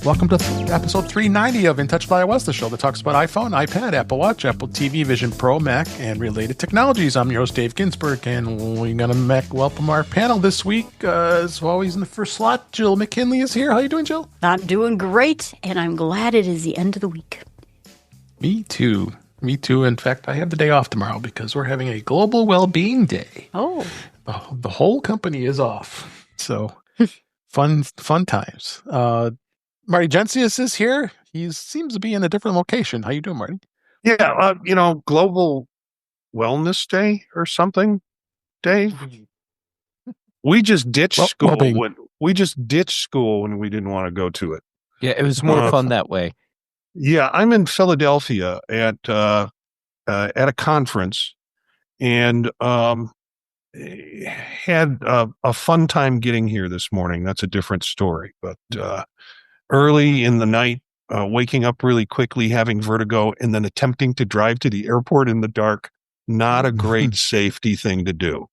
Welcome to episode 390 of In Touch with iOS, the show that talks about iPhone, iPad, Apple Watch, Apple TV, Vision Pro, Mac, and related technologies. I'm your host, Dave Ginsburg, and we're going to welcome our panel this week. As always, in the first slot, Jill McKinley is here. How you doing, Jill? I'm doing great, and I'm glad it is the end of the week. Me too. Me too. In fact, I have the day off tomorrow because we're having a global well-being day. Oh. The whole company is off. So fun times. Marty Jencius is here. He seems to be in a different location. How you doing, Marty? Yeah, Global Wellness Day or something, Dave. We just ditched school. We just ditched school when we didn't want to go to it. Yeah, it was more fun that way. Yeah, I'm in Philadelphia at a conference, and had a fun time getting here this morning. That's a different story, but early in the night, waking up really quickly, having vertigo, and then attempting to drive to the airport in the dark. Not a great safety thing to do.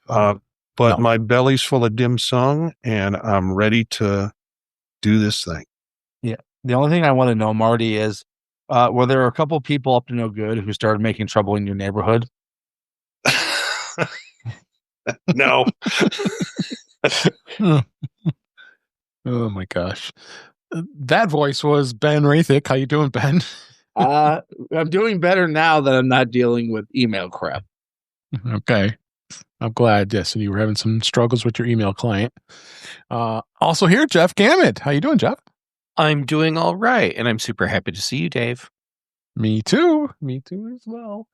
But no. My belly's full of dim sum, and I'm ready to do this thing. Yeah. The only thing I want to know, Marty, is were there a couple people up to no good who started making trouble in your neighborhood? No. Oh my gosh. That voice was Ben Roethig. How you doing, Ben? I'm doing better now that I'm not dealing with email crap. Okay. I'm glad. Yes, you were having some struggles with your email client. Also here, Jeff Gamet. How you doing, Jeff? I'm doing all right, and I'm super happy to see you, Dave. Me too. Me too as well.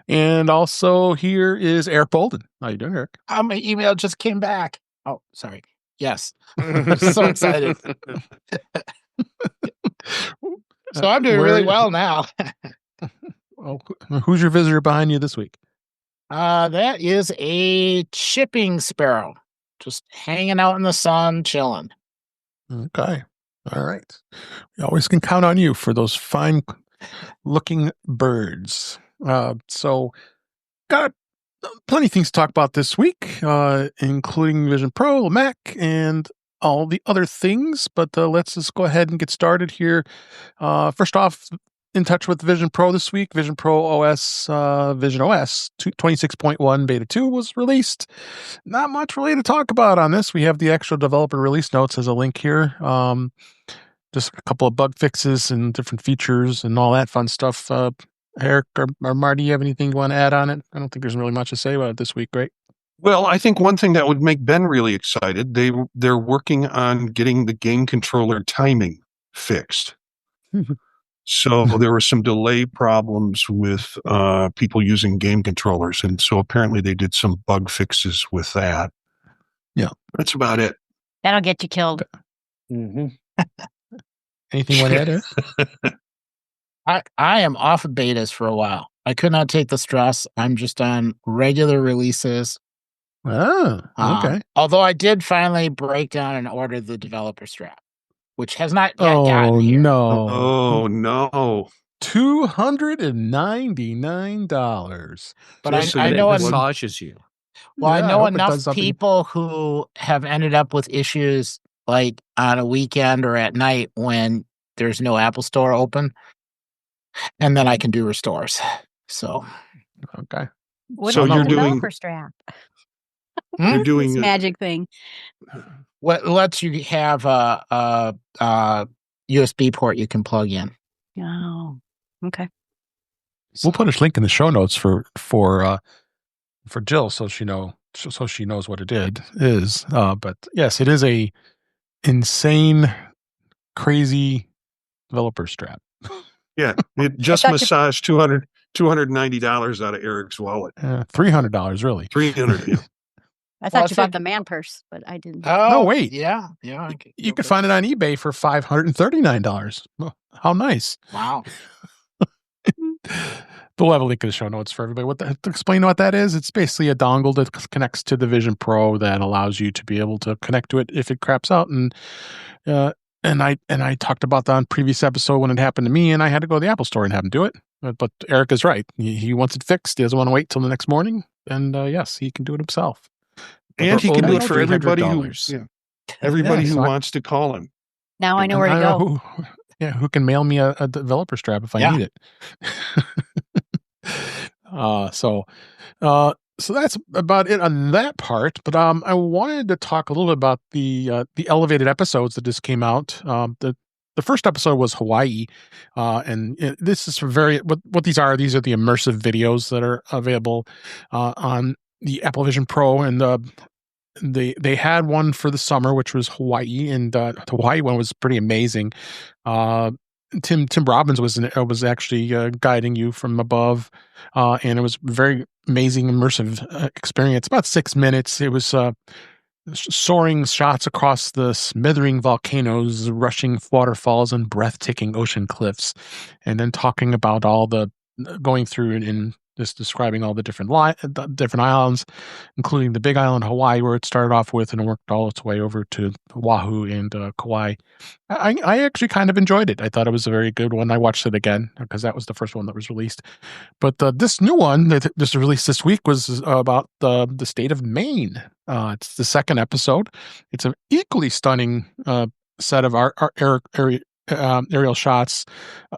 And also here is Eric Bolden. How you doing, Eric? My email just came back. Oh, sorry. Yes. I'm so excited. So I'm doing really well now. Who's your visitor behind you this week? That is a chipping sparrow. Just hanging out in the sun, chilling. Okay. All right. We always can count on you for those fine looking birds. So got plenty of things to talk about this week, including Vision Pro, Mac, and all the other things. But let's just go ahead and get started here. First off, in touch with Vision Pro this week. Vision Pro OS, VisionOS 26.1 Beta 2 was released. Not much really to talk about on this. We have the actual developer release notes as a link here. Just a couple of bug fixes and different features and all that fun stuff. Eric or Marty, you have anything you want to add on it? I don't think there's really much to say about it this week, right? Well, I think one thing that would make Ben really excited, they're working on getting the game controller timing fixed. So there were some delay problems with people using game controllers, and so apparently they did some bug fixes with that. Yeah. That's about it. That'll get you killed. Mm-hmm. Anything you want to add? I am off of betas for a while. I could not take the stress. I'm just on regular releases. Oh, okay. Although I did finally break down and order the developer strap, which has not yet gotten here. No. Oh, no. $299. But I know it massages you. Well, Yeah, I know I hope it does enough something. people who have ended up with issues like on a weekend or at night when there's no Apple Store open. And then I can do restores. So, Okay. What So is you're the doing- developer strap? You're doing This magic thing. what lets you have a USB port you can plug in. Oh, okay. We'll put a link in the show notes for Jill so she knows what it is. But yes, it is a insane, crazy developer strap. Yeah, it just massaged $290 out of Eric's wallet. $300 really. $300. Yeah. I thought Well, you I bought think- the man purse, but I didn't. No, wait. Yeah. You could find it on eBay for $539. Well, how nice. Wow. We'll have a link in the show notes for everybody. To explain what that is, it's basically a dongle that connects to the Vision Pro that allows you to be able to connect to it if it craps out. And I talked about that on previous episode when it happened to me, and I had to go to the Apple Store and have him do it. But Eric is right. He wants it fixed. He doesn't want to wait till the next morning. And yes, he can do it himself. And he can do it for $300. everybody who wants to call him. Now I know where to know go. who can mail me a developer strap if I Yeah. need it. So that's about it on that part. But I wanted to talk a little bit about the elevated episodes that just came out. The first episode was Hawaii, and this is what these are. These are the immersive videos that are available on the Apple Vision Pro, and they had one for the summer, which was Hawaii, and the Hawaii one was pretty amazing. Tim Robbins was actually guiding you from above, and it was very amazing immersive experience. About 6 minutes. It was soaring shots across the smithering volcanoes, rushing waterfalls, and breathtaking ocean cliffs, and then talking about all the going through and just describing all the different islands, including the big island Hawaii, where it started off with and worked all its way over to Oahu and Kauai. I actually kind of enjoyed it. I thought it was a very good one. I watched it again because that was the first one that was released. But this new one that just released this week was about the state of Maine. It's the second episode. It's an equally stunning set of aerial shots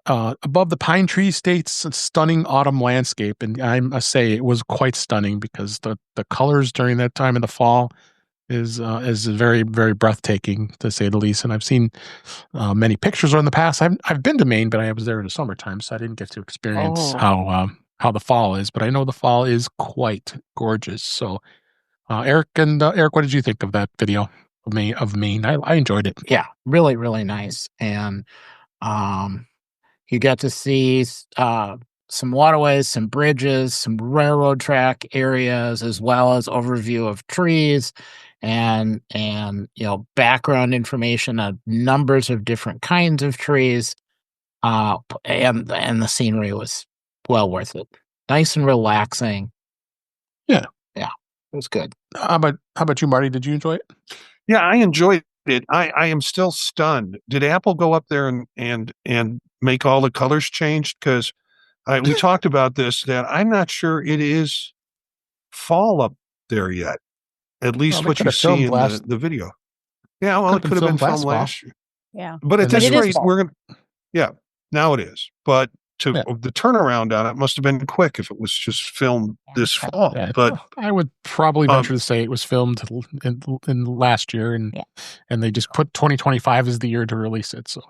above the pine tree states, a stunning autumn landscape. And I must say it was quite stunning because the colors during that time in the fall is very, very breathtaking, to say the least. And I've seen many pictures in the past. I've been to Maine, but I was there in the summertime, so I didn't get to experience how the fall is. But I know the fall is quite gorgeous. So Eric, what did you think of that video of Maine? I enjoyed it. Yeah, really, really nice. And you get to see some waterways, some bridges, some railroad track areas, as well as overview of trees and background information on numbers of different kinds of trees. And the scenery was well worth it. Nice and relaxing. Yeah. Yeah. It was good. How about you, Marty? Did you enjoy it? Yeah, I enjoyed it. I am still stunned. Did Apple go up there and make all the colors changed? Because we talked about this, that I'm not sure it is fall up there yet. At least what you see in the video. Yeah, well, it could have been filmed last year. Yeah. But at this rate, yeah, now it is. But the turnaround on it must have been quick if it was just filmed this fall. Yeah, but I would probably venture to say it was filmed in last year, and they just put 2025 as the year to release it. So,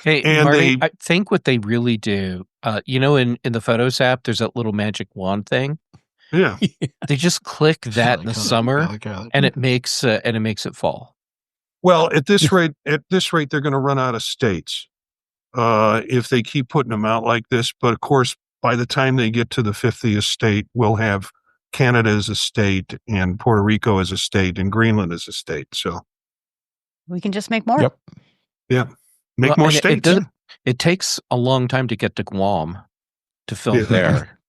hey, and Marty, I think what they really do, in the Photos app, there's that little magic wand thing. Yeah, they just click that in the summer, and it makes it fall. Well, at this rate, they're going to run out of states. If they keep putting them out like this. But of course, by the time they get to the 50th state, we'll have Canada as a state and Puerto Rico as a state and Greenland as a state. So we can just make more. Yep. Yeah. Make more states. It takes a long time to get to Guam to film there.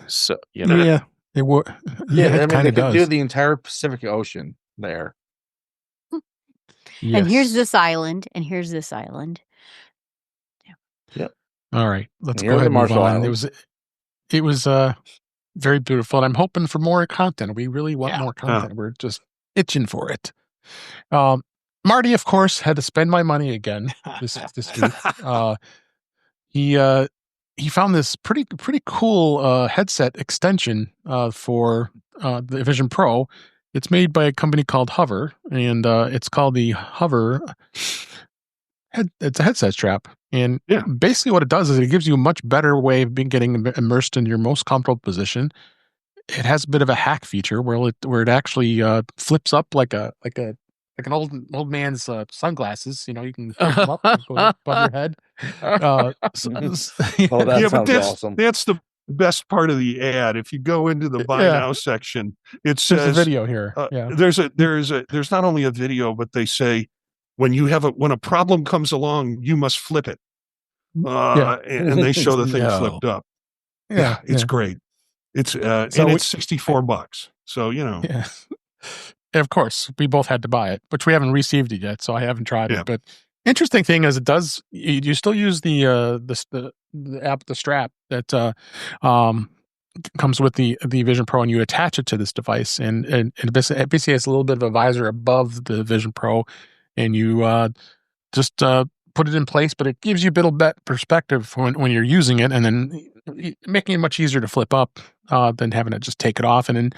So, Yeah, it would. Yeah, it kind of does. Do the entire Pacific Ocean there. Yes. And here's this island, and here's this island. Yep. All right, let's go ahead and move on. It was very beautiful, and I'm hoping for more content. We really want more content. We're just itching for it. Marty, of course, had to spend my money again this week. He found this pretty cool headset extension for the Vision Pro. It's made by a company called Hover, and it's called the Hover. It's a headset strap, and basically what it does is it gives you a much better way of getting immersed in your most comfortable position. It has a bit of a hack feature where it actually flips up like an old man's sunglasses. You can flip them up and go above your head. That sounds awesome. That's the best part of the ad. If you go into the buy now section, it says there's a video here. There's not only a video, but they say, when a problem comes along, you must flip it. And they show the thing flipped up. Yeah, it's great. It's and it's $64. So Yeah. Of course, we both had to buy it, which we haven't received it yet, so I haven't tried it. But interesting thing is, it does. You still use the app, the strap that comes with the Vision Pro, and you attach it to this device, and it basically has a little bit of a visor above the Vision Pro. And you just put it in place, but it gives you a bit of perspective when you're using it, and then making it much easier to flip up than having to just take it off. And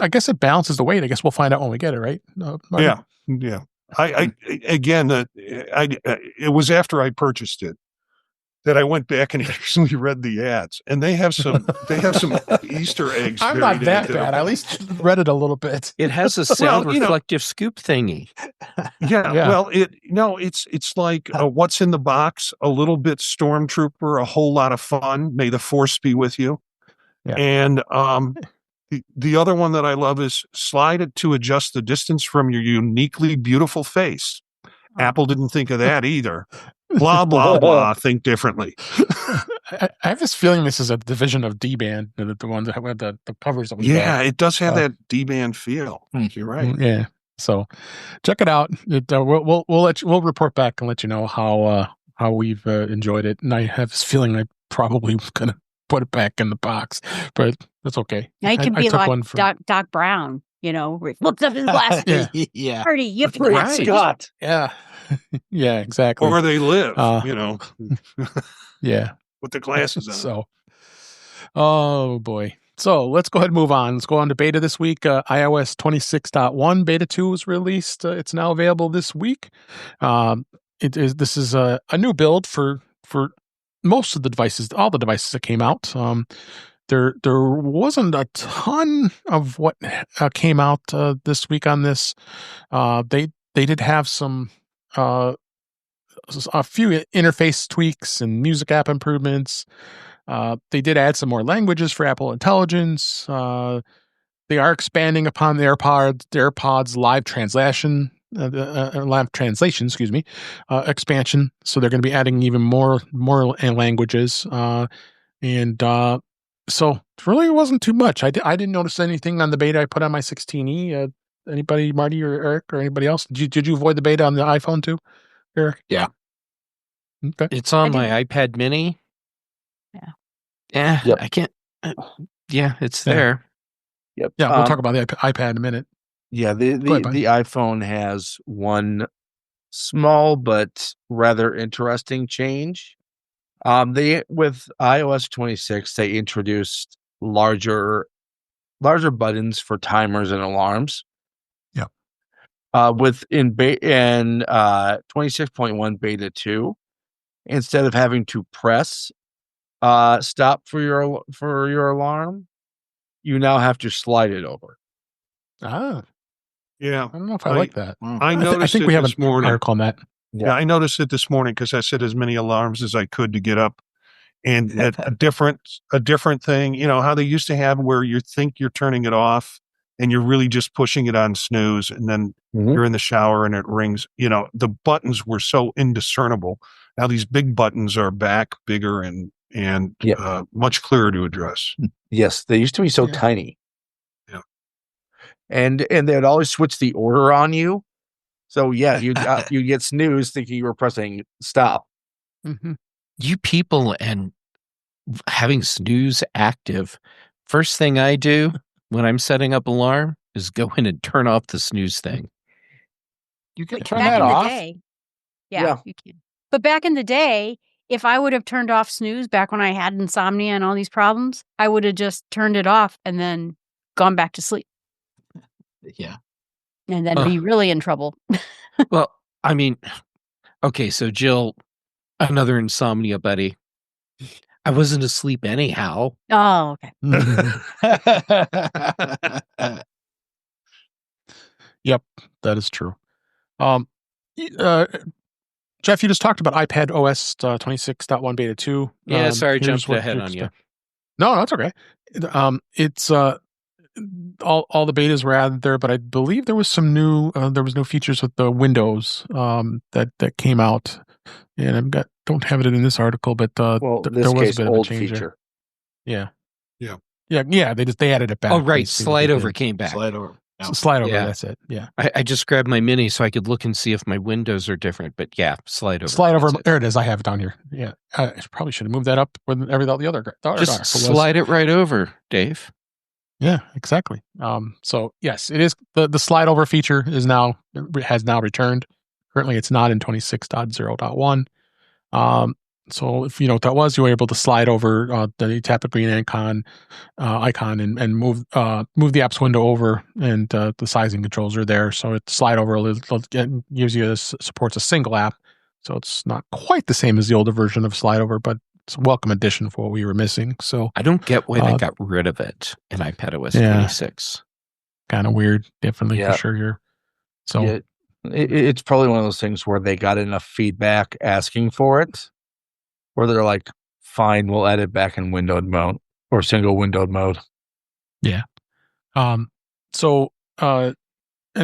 I guess it balances the weight. I guess we'll find out when we get it, right? Yeah. It was after I purchased it that I went back and actually read the ads, and they have some Easter eggs. I'm not that bad. I at least read it a little bit. It has a sound reflective scoop thingy. Yeah. Well, it's like what's in the box, a little bit Stormtrooper, a whole lot of fun. May the Force be with you. Yeah. And the other one that I love is slide it to adjust the distance from your uniquely beautiful face. Apple didn't think of that either. Blah, blah, blah. Think differently. I have this feeling this is a division of D-band, the ones that have the covers. That it does have that D-band feel. You're right. Yeah. So check it out. We'll report back and let you know how we've enjoyed it. And I have this feeling I'm probably gonna put it back in the box, but that's okay. Now you can be like Doc Brown. Where he flips up his glasses. Yeah. Marty, you have to right. Scott. Yeah. Yeah, exactly. Or where they live, Yeah. With the glasses on. So, oh boy. So let's go ahead and move on. Let's go on to beta this week. iOS 26.1 beta 2 was released. It's now available this week. This is a new build for most of the devices, all the devices that came out. There wasn't a ton of what came out this week on this. They did have a few interface tweaks and music app improvements. They did add some more languages for Apple Intelligence. They are expanding upon the AirPods live translation. Live translation, expansion. So they're going to be adding even more languages. So it really wasn't too much. I didn't notice anything on the beta I put on my 16E. Anybody, Marty or Eric or anybody else? Did you avoid the beta on the iPhone too, Eric? Yeah. Okay. It's on my iPad mini. Yeah. Yeah. Yep. I can't. It's there. Yep. Yeah, we'll talk about the iPad in a minute. Yeah, the iPhone has one small but rather interesting change. With iOS 26, they introduced larger buttons for timers and alarms. Yeah. In 26.1 beta 2, instead of having to press stop for your alarm, you now have to slide it over. Ah. Yeah. I don't know if I like that. I noticed I think we have this morning. An article on that. Yeah, I noticed it this morning because I set as many alarms as I could to get up. And a different thing, how they used to have where you think you're turning it off and you're really just pushing it on snooze, and then you're in the shower and it rings. The buttons were so indiscernible. Now these big buttons are back, bigger and much clearer to address. Yes, they used to be so tiny. Yeah, and they'd always switch the order on you. So you get snooze thinking you were pressing stop. Mm-hmm. You people and having snooze active. First thing I do when I'm setting up alarm is go in and turn off the snooze thing. You can turn that off. Yeah, you can. But back in the day, if I would have turned off snooze back when I had insomnia and all these problems, I would have just turned it off and then gone back to sleep. Yeah. And then be really in trouble. Well, I mean, okay, so Jill, another insomnia buddy. I wasn't asleep anyhow. Oh, okay. Yep, that is true. Jeff, you just talked about iPad OS 26.1 beta 2. Yeah, sorry, jumped ahead on you. No, that's okay. It's all the betas were added there, but I believe there was some new features with the Windows that came out, and don't have it in this article, but there was a bit of a change feature. There. Yeah. They added it back. Oh, right, slide over came back. Slide over. No. Slide over. Yeah. That's it. Yeah. I just grabbed my mini so I could look and see if my windows are different. But yeah, slide over. Slide over. There it is. I have it down here. Yeah. I probably should have moved that up with the other. Just slide it right over, Dave. Yeah, exactly. So yes, it is the slide over feature has now returned. Currently, it's not in 26.0.1. So if you know what that was, you were able to slide over you tap the green icon and move the apps window over, and the sizing controls are there. So it slide over a little, gives you supports a single app. So it's not quite the same as the older version of slide over, but it's a welcome addition for what we were missing. So I don't get why they got rid of it in iPadOS 26. Kind of weird, definitely for sure. It's probably one of those things where they got enough feedback asking for it, where they're like, fine, we'll add it back in windowed mode or single windowed mode. Yeah. And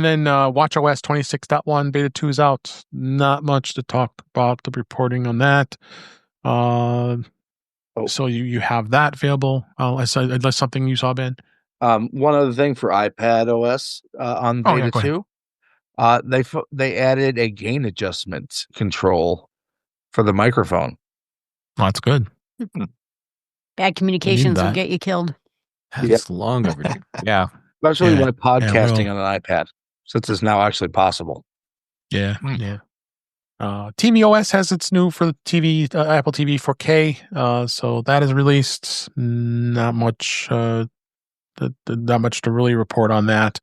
then watchOS 26.1 beta 2 is out. Not much to talk about the reporting on that. So you have that available. Unless something you saw, Ben. One other thing for iPadOS on beta 2, they added a gain adjustment control for the microphone. Oh, that's good. Bad communications will get you killed. That's long overdue. Yeah. Especially when podcasting on an iPad, since it's now actually possible. Yeah. tvOS has its new for the TV, Apple TV 4K. So that is released. Not much to really report on that.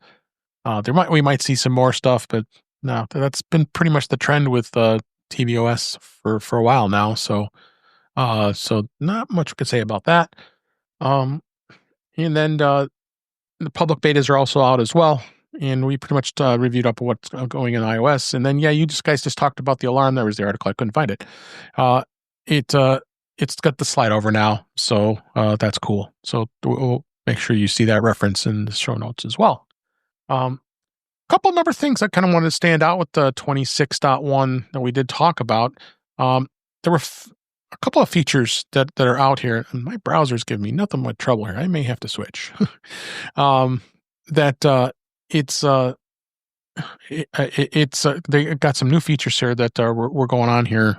We might see some more stuff, but no, that's been pretty much the trend with tvOS for a while now. So not much we could say about that. And then the public betas are also out as well, and we pretty much reviewed up what's going in iOS. And then you guys just talked about the alarm that was the article. I couldn't find it. It's got the slide over now, so that's cool. So we'll make sure you see that reference in the show notes as well. Couple of other things I kind of wanted to stand out with the 26.1 that we did talk about. There were a couple of features that are out here, and my browser's giving me nothing but trouble here. I may have to switch. They got some new features here that we're going on here.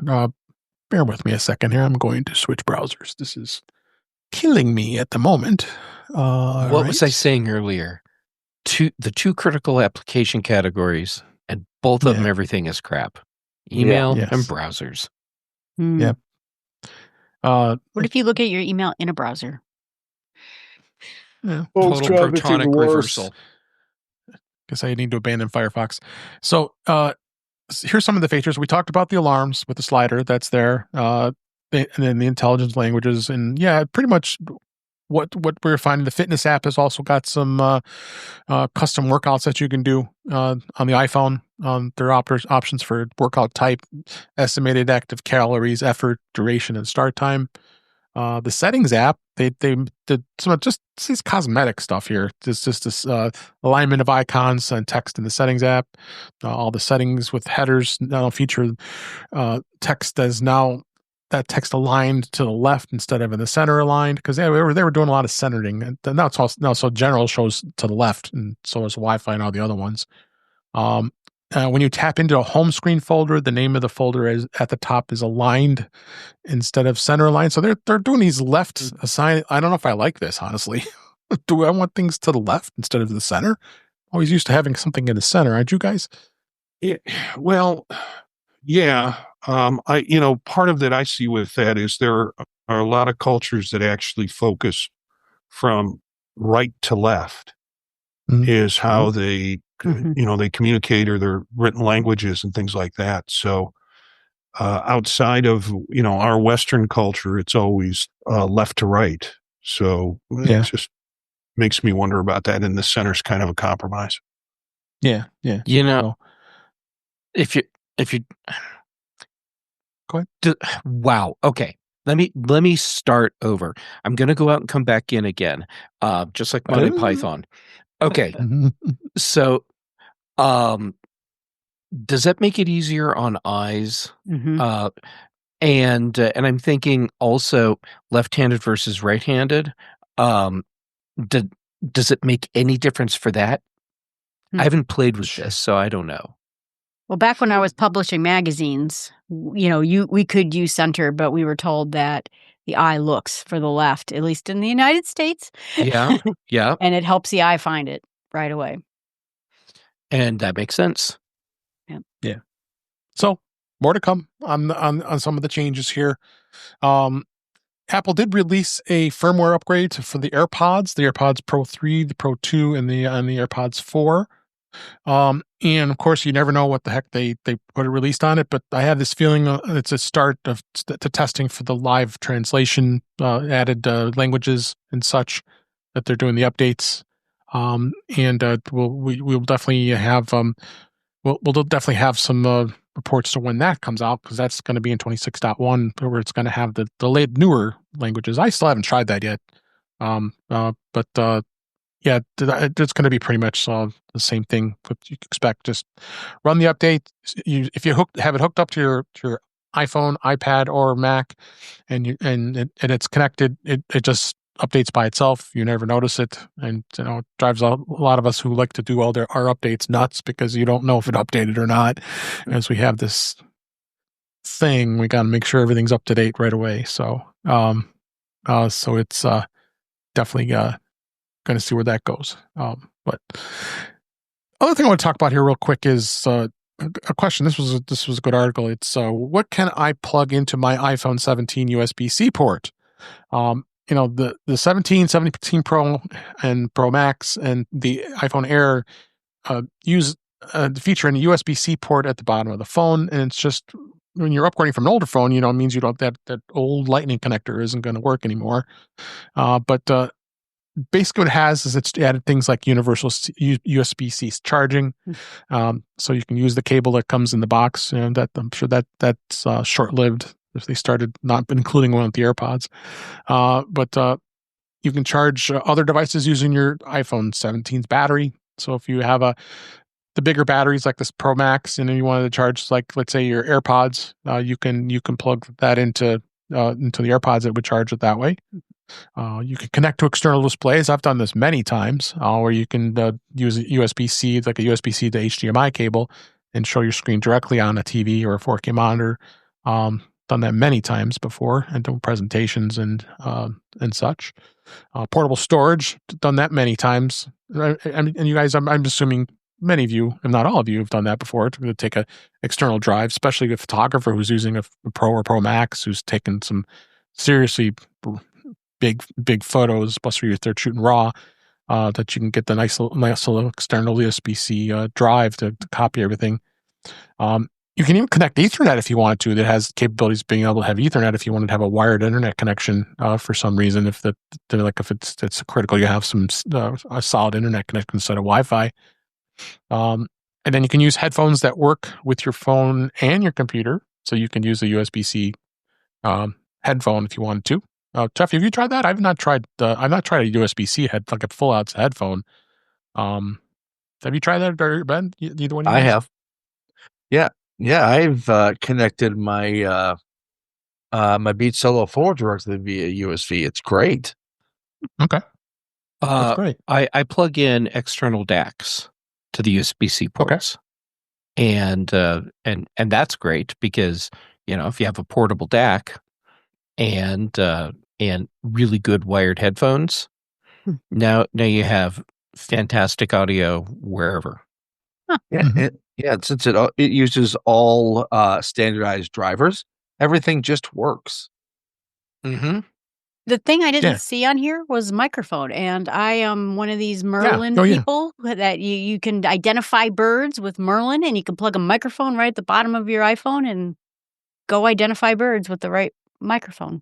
Bear with me a second here. I'm going to switch browsers. This is killing me at the moment. What was I saying earlier? The two critical application categories, and both of them, everything is crap. Email and browsers. Yep. What if you look at your email in a browser? Total protonic reversal. Guess I need to abandon Firefox. So here's some of the features. We talked about the alarms with the slider that's there, and then the intelligence languages, and pretty much what we're finding. The fitness app has also got some custom workouts that you can do on the iPhone. There are options for workout type, estimated active calories, effort, duration, and start time. The settings app, they did some just these cosmetic stuff here. There's just this alignment of icons and text in the settings app. All the settings with headers now feature text as now that text aligned to the left instead of in the center aligned, because they were doing a lot of centering, and now it's also now so general shows to the left, and so is Wi-Fi and all the other ones. When you tap into a home screen folder, the name of the folder is at the top is aligned instead of center aligned. So they're doing these left assign. I don't know if I like this, honestly. Do I want things to the left instead of the center? Always used to having something in the center, aren't you guys? Part of that I see with that is there are a lot of cultures that actually focus from right to left is how they they communicate, or their written languages and things like that. So outside of our Western culture, it's always left to right. So it just makes me wonder about that. And the center's kind of a compromise. Yeah. If you go ahead. Wow. Okay. Let me start over. I'm going to go out and come back in again, just like Monty Python. Okay. So, does that make it easier on eyes? And I'm thinking also left-handed versus right-handed. Does it make any difference for that? I haven't played with this, so I don't know. Well, back when I was publishing magazines, we could use center, but we were told that the eye looks for the left, at least in the United States. Yeah. And it helps the eye find it right away. And that makes sense. Yeah. So more to come on some of the changes here. Apple did release a firmware upgrade for the AirPods Pro 3, the Pro 2, and the AirPods 4. And of course, you never know what the heck they put a released on it, but I have this feeling it's a start of the testing for the live translation, added languages and such, that they're doing the updates. And we'll definitely have we'll definitely have some reports to when that comes out, because that's going to be in 26.1, where it's going to have the newer languages. I still haven't tried that yet. But yeah, it's going to be pretty much the same thing. What you expect, just run the update. If you have it hooked up to your iPhone, iPad, or Mac, and it's connected, it just updates by itself. You never notice it, and it drives a lot of us who like to do our updates nuts, because you don't know if it updated or not. As we have this thing, we got to make sure everything's up to date right away. So it's definitely going to see where that goes. But other thing I want to talk about here real quick is a question. This was a good article. It's what can I plug into my iPhone 17 USB-C port? The 17 Pro and Pro Max and the iPhone Air use the feature in a USB-C port at the bottom of the phone, and it's just when you're upgrading from an older phone, it means you don't that old Lightning connector isn't going to work anymore. But basically what it has is it's added things like universal USB-C charging, so you can use the cable that comes in the box, and that I'm sure that's short-lived if they started not including one with the AirPods. But you can charge other devices using your iPhone 17's battery. So if you have the bigger batteries like this Pro Max, and then you wanted to charge, like, let's say, your AirPods, you can plug that into the AirPods. It would charge it that way. You can connect to external displays. I've done this many times, where you can use a USB-C, like a USB-C to HDMI cable, and show your screen directly on a TV or a 4K monitor. Done that many times before, and doing presentations and such. Portable storage, done that many times. And you guys, I'm assuming many of you, if not all of you, have done that before, to take a external drive, especially a photographer who's using a Pro or Pro Max, who's taken some seriously big photos, especially if they're shooting RAW, that you can get the nice little external USB-C drive to copy everything. You can even connect Ethernet if you wanted to. That has capabilities of being able to have Ethernet if you wanted to have a wired internet connection for some reason. If it's critical, you have a solid internet connection instead of Wi-Fi. And then you can use headphones that work with your phone and your computer. So you can use a USB-C headphone if you wanted to. Jeff, have you tried that? I've not tried a USB-C like a full out headphone. Have you tried that, Ben? Either one of you? I have. Yeah, I've connected my my Beat Solo 4 directly via USB. It's great. Okay. That's great. I plug in external DACs to the USB-C ports. Okay. And that's great, because if you have a portable DAC and really good wired headphones, now you have fantastic audio wherever. Huh. Yeah, since it uses all standardized drivers, everything just works. Mm-hmm. The thing I didn't see on here was microphone, and I am one of these Merlin people that you can identify birds with Merlin, and you can plug a microphone right at the bottom of your iPhone and go identify birds with the right microphone.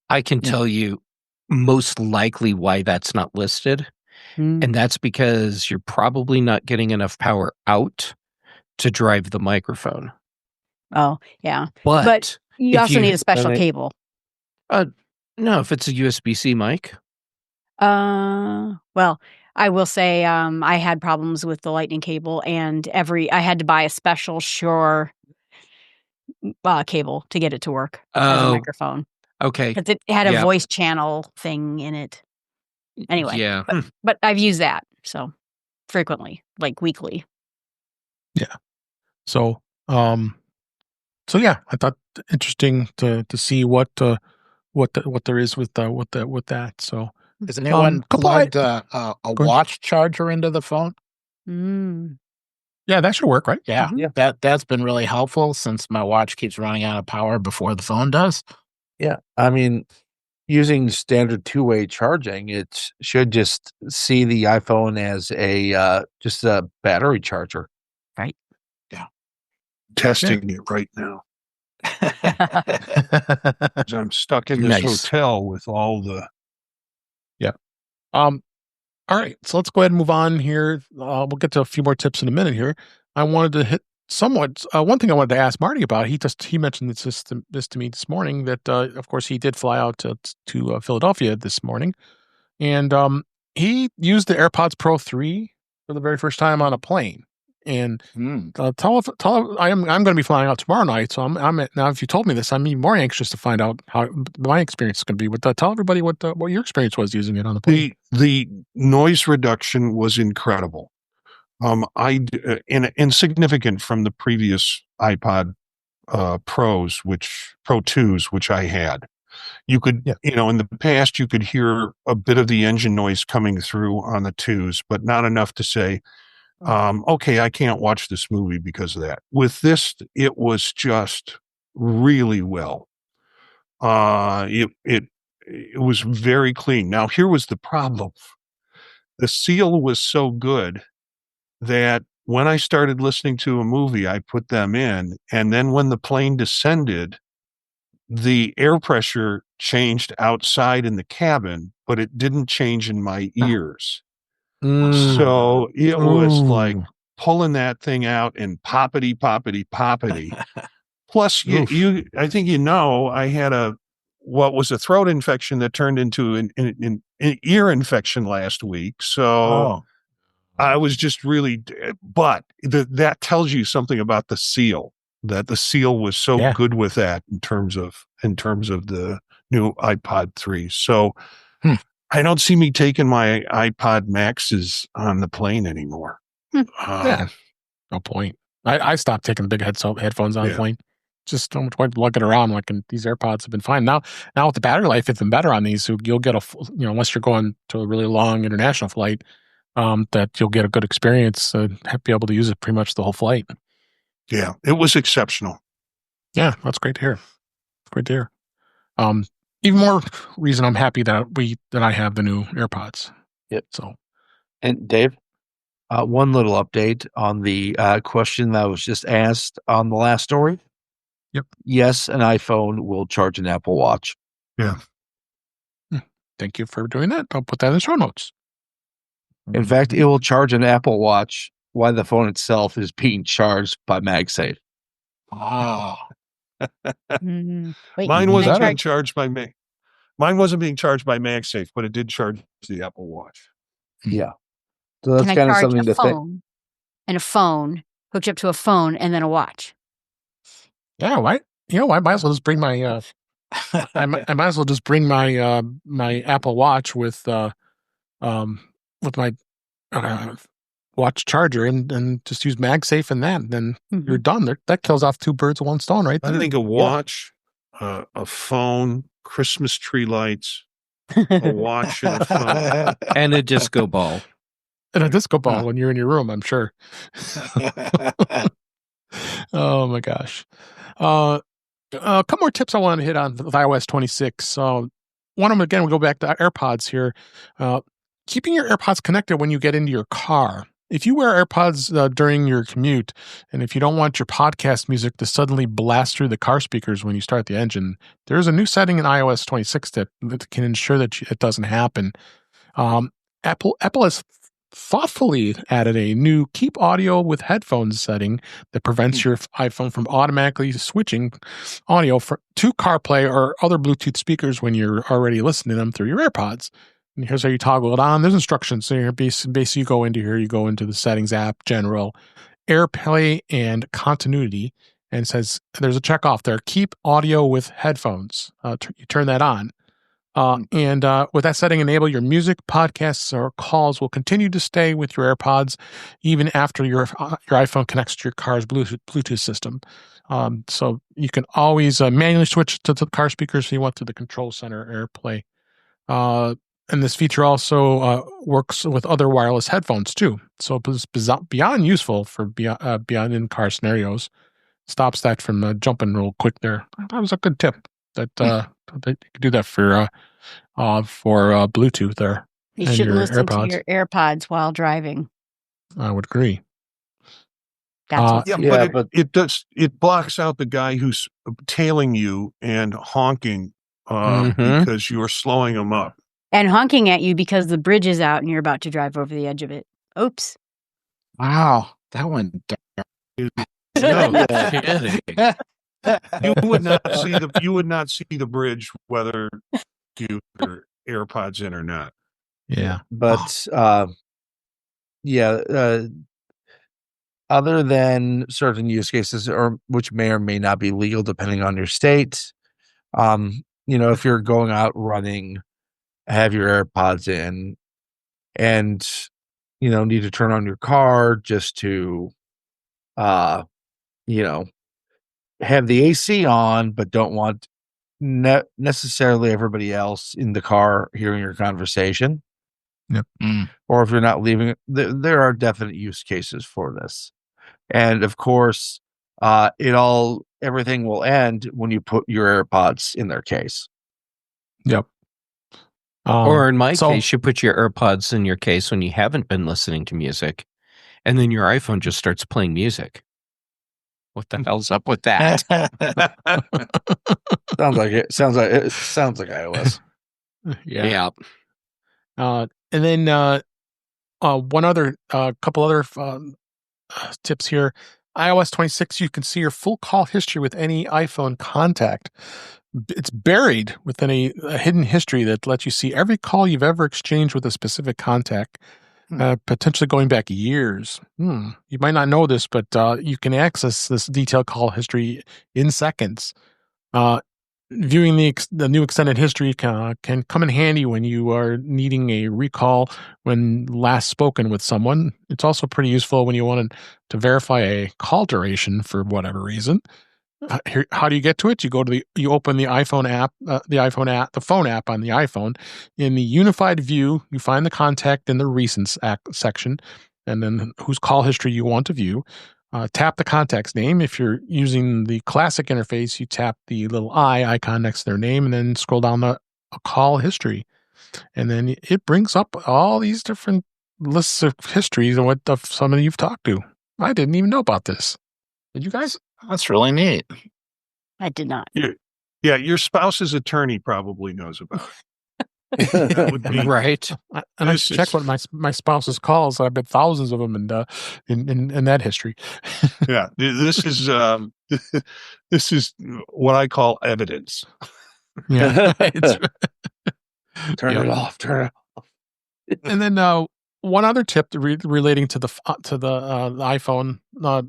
I can tell you most likely why that's not listed, and that's because you're probably not getting enough power out to drive the microphone. Oh, yeah. But you also need a special cable. No, if it's a USB-C mic. Well, I will say I had problems with the lightning cable, and I had to buy a special Shure cable to get it to work as a microphone. Okay. Because it had a voice channel thing in it. Anyway. Yeah. But I've used that frequently, like weekly. Yeah. So yeah, I thought interesting to see what there is with that. So has anyone plugged a watch charger into the phone? Yeah, that should work, right? Yeah, that's been really helpful since my watch keeps running out of power before the phone does. Yeah, I mean, using standard two-way charging, it should just see the iPhone as just a battery charger, right? Yeah, testing it right now. I'm stuck in this hotel with all the. Yeah. All right, so let's go ahead and move on here. We'll get to a few more tips in a minute here. I wanted to hit somewhat one thing I wanted to ask Marty about. He mentioned this to me this morning that of course he did fly out to Philadelphia this morning, and he used the AirPods Pro 3 for the very first time on a plane. And I'm going to be flying out tomorrow night, so I'm now. If you told me this, I'm even more anxious to find out how my experience is going to be. But tell everybody what your experience was using it on the plane. The noise reduction was incredible. Insignificant from the previous iPod Pros, Pro 2s, which I had. You could, in the past, you could hear a bit of the engine noise coming through on the 2s, but not enough to say, okay, I can't watch this movie because of that. With this, it was just really well. It was very clean. Now, here was the problem. The seal was so good that when I started listening to a movie, I put them in. And then when the plane descended, the air pressure changed outside in the cabin, but it didn't change in my ears. So it was like pulling that thing out and poppity, poppity, poppity. Plus, I think I had what was a throat infection that turned into an ear infection last week. So I was just really, but that tells you something about the seal, that the seal was so good with that in terms of the new iPod 3. So I don't see me taking my iPod Maxes on the plane anymore. No point. I stopped taking the big headphones on the plane. Just don't point lugging around. These AirPods have been fine. Now with the battery life, it's been better on these. So you'll get unless you're going to a really long international flight, that you'll get a good experience and be able to use it pretty much the whole flight. Yeah, it was exceptional. Yeah, that's great to hear. Even more reason I'm happy that I have the new AirPods. Yep. So, and Dave, one little update on the question that was just asked on the last story. Yep. Yes, an iPhone will charge an Apple Watch. Yeah. Thank you for doing that. I'll put that in the show notes. In fact, it will charge an Apple Watch while the phone itself is being charged by MagSafe. Wow. Wait, Mine wasn't being charged by me. Mine wasn't being charged by MagSafe, but it did charge the Apple Watch. Yeah. So that's kind of something to think. And a phone hooked up to a phone and then a watch. Yeah, why? I might as well just bring my. I might as well just bring my my Apple Watch with my watch charger and just use MagSafe and that. And then you're done. That kills off two birds with one stone, right there. I think a watch, a phone, Christmas tree lights, a watch and a phone, and a disco ball. And a disco ball when you're in your room, I'm sure. Oh my gosh. A couple more tips I want to hit on with iOS 26. One of them, again, we go back to AirPods here. Keeping your AirPods connected when you get into your car. If you wear AirPods during your commute, and if you don't want your podcast music to suddenly blast through the car speakers when you start the engine, there's a new setting in iOS 26 that can ensure that it doesn't happen. Apple has thoughtfully added a new keep audio with headphones setting that prevents your iPhone from automatically switching audio to CarPlay or other Bluetooth speakers when you're already listening to them through your AirPods. And here's how you toggle it on. There's instructions. So you're basically you go into the settings app, general, AirPlay, and continuity. And it says there's a check off there. Keep audio with headphones. You turn that on. And with that setting, enable your music, podcasts, or calls will continue to stay with your AirPods even after your iPhone connects to your car's Bluetooth system. So you can always manually switch to the car speakers if you want to the control center AirPlay. And this feature also works with other wireless headphones too. So it's beyond useful for beyond in-car scenarios. Stops that from jumping real quick there. That was a good tip. That you could do that for Bluetooth there. You shouldn't listen to your AirPods while driving. I would agree. But it blocks out the guy who's tailing you and honking because you're slowing him up. And honking at you because the bridge is out and you're about to drive over the edge of it. Oops. Wow. That went dark. No kidding. You would not see the bridge whether you your AirPods in or not. Yeah. But other than certain use cases, or which may or may not be legal depending on your state, if you're going out running, have your AirPods in, and need to turn on your car just to have the AC on, but don't want necessarily everybody else in the car hearing your conversation. Yep. Or if you're not leaving, there are definite use cases for this. And of course, everything will end when you put your AirPods in their case. Yep. Or in my case, you put your AirPods in your case when you haven't been listening to music, and then your iPhone just starts playing music. What the hell's up with that? Sounds like iOS. Yeah. And then couple other tips here. iOS 26, you can see your full call history with any iPhone contact. It's buried within a hidden history that lets you see every call you've ever exchanged with a specific contact, potentially going back years. You might not know this, but you can access this detailed call history in seconds. Viewing the new extended history can come in handy when you are needing a recall when last spoken with someone. It's also pretty useful when you want to verify a call duration for whatever reason. How do you get to it? You open the iPhone app, the phone app on the iPhone. In the unified view, you find the contact in the recents section, and then whose call history you want to view. Tap the contact's name. If you're using the classic interface, you tap the little icon next to their name, and then scroll down the call history, and then it brings up all these different lists of histories and what somebody you've talked to. I didn't even know about this. Did you guys? That's really neat. I did not. Your spouse's attorney probably knows about it. That would be right. And I checked what my spouse's calls. I've been thousands of them in that history. Yeah, this is what I call evidence. Yeah, Turn it off. And then one other tip relating to the iPhone: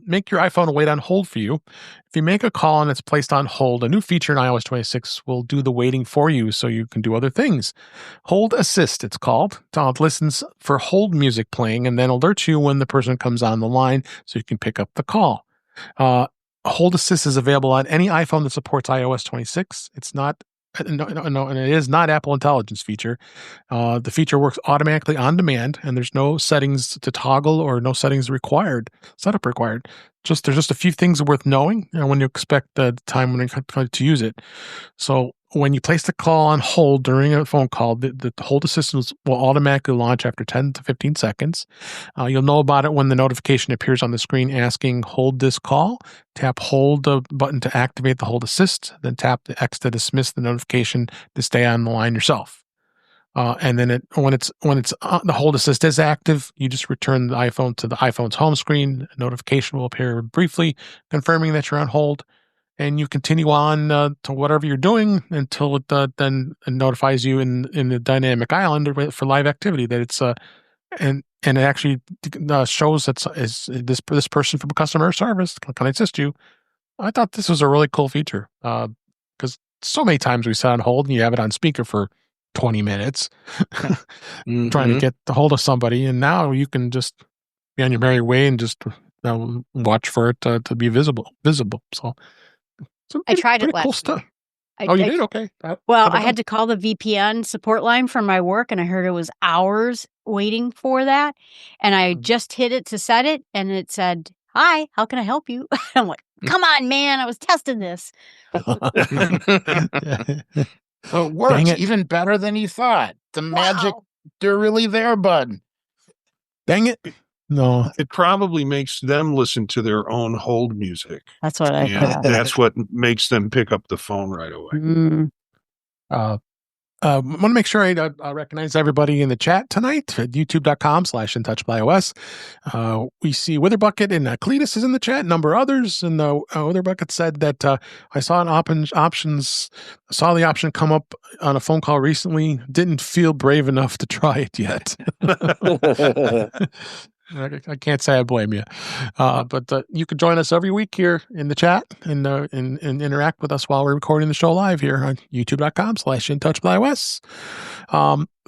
make your iPhone wait on hold for you. If you make a call and it's placed on hold, a new feature in iOS 26 will do the waiting for you, so you can do other things. Hold Assist, it's called. It listens for hold music playing and then alerts you when the person comes on the line, so you can pick up the call. Hold Assist is available on any iPhone that supports iOS 26. It's not. No, and it is not Apple Intelligence feature. The feature works automatically on demand, and there's no settings to toggle or no settings setup required. There's just a few things worth knowing when you expect the time when you're to use it. So when you place the call on hold during a phone call, the hold assistant will automatically launch after 10 to 15 seconds. You'll know about it when the notification appears on the screen asking hold this call. Tap hold the button to activate the hold assist, then tap the X to dismiss the notification to stay on the line yourself. And then when the hold assist is active, you just return the iPhone to the iPhone's home screen. A notification will appear briefly confirming that you're on hold, and you continue on to whatever you're doing until it then notifies you in the dynamic island for live activity that it's and it actually shows that is this person from customer service. Can I assist you? I thought this was a really cool feature because so many times we sit on hold and you have it on speaker for 20 minutes trying to get a hold of somebody, and now you can just be on your merry way and just watch for it to be visible. So I tried it cool last stuff. week. You did? Okay. Well, I had to call the VPN support line from my work, and I heard it was hours waiting for that. And I just hit it to set it, and it said, "Hi, how can I help you?" I'm like, "Come on, man! I was testing this." So it works even better than you thought. The magic, they're really there, bud. Dang it. No. It probably makes them listen to their own hold music. That's what I thought. That's what makes them pick up the phone right away. I want to make sure I recognize everybody in the chat tonight at youtube.com/intouchedbyos. We see Witherbucket and Cletus is in the chat, a number of others. And Witherbucket said that I saw the option come up on a phone call recently. Didn't feel brave enough to try it yet. I can't say I blame you, but you can join us every week here in the chat and interact with us while we're recording the show live here on youtube.com/intouchedbyos.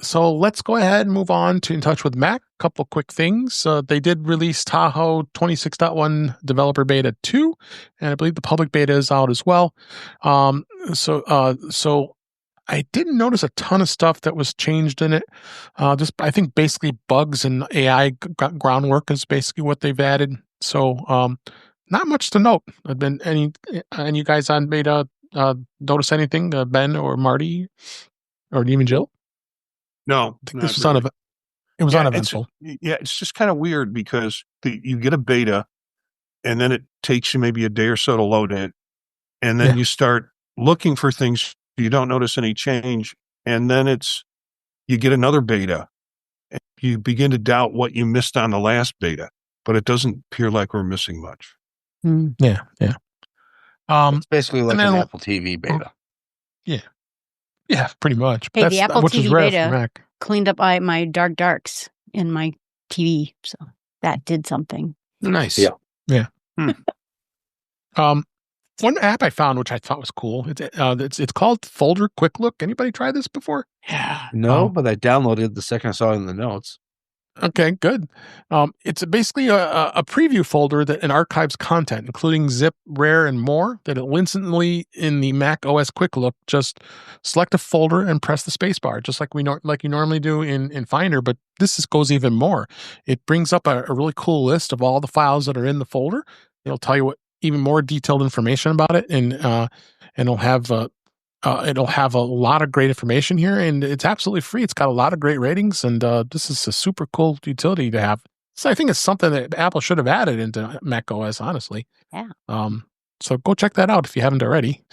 So let's go ahead and move on to In Touch with Mac. A couple quick things. They did release Tahoe 26.1 Developer Beta 2, and I believe the public beta is out as well. So I didn't notice a ton of stuff that was changed in it. I think basically bugs and AI groundwork is basically what they've added. So not much to note. Any you guys on beta notice anything, Ben or Marty or even Jill? No, I think this was uneventful. It's just kind of weird because you get a beta, and then it takes you maybe a day or so to load it, and then you start looking for things. You don't notice any change, and then you get another beta, and you begin to doubt what you missed on the last beta, but it doesn't appear like we're missing much. Yeah. It's basically like an Apple TV beta. Yeah, pretty much. Hey, the Apple TV beta cleaned up my darks in my TV, so that did something. Nice. Yeah. One app I found, which I thought was cool, it's called Folder Quick Look. Anybody try this before? Yeah. No, but I downloaded the second I saw it in the notes. Okay, good. It's basically a preview folder that archives content, including zip, rare, and more, that it will instantly, in the Mac OS Quick Look, just select a folder and press the space bar, just like like you normally do in Finder, but this goes even more. It brings up a really cool list of all the files that are in the folder. It'll tell you even more detailed information about it, and it'll have a lot of great information here, and it's absolutely free. It's got a lot of great ratings, and this is a super cool utility to have. So I think it's something that Apple should have added into Mac OS, honestly. Yeah. So go check that out if you haven't already.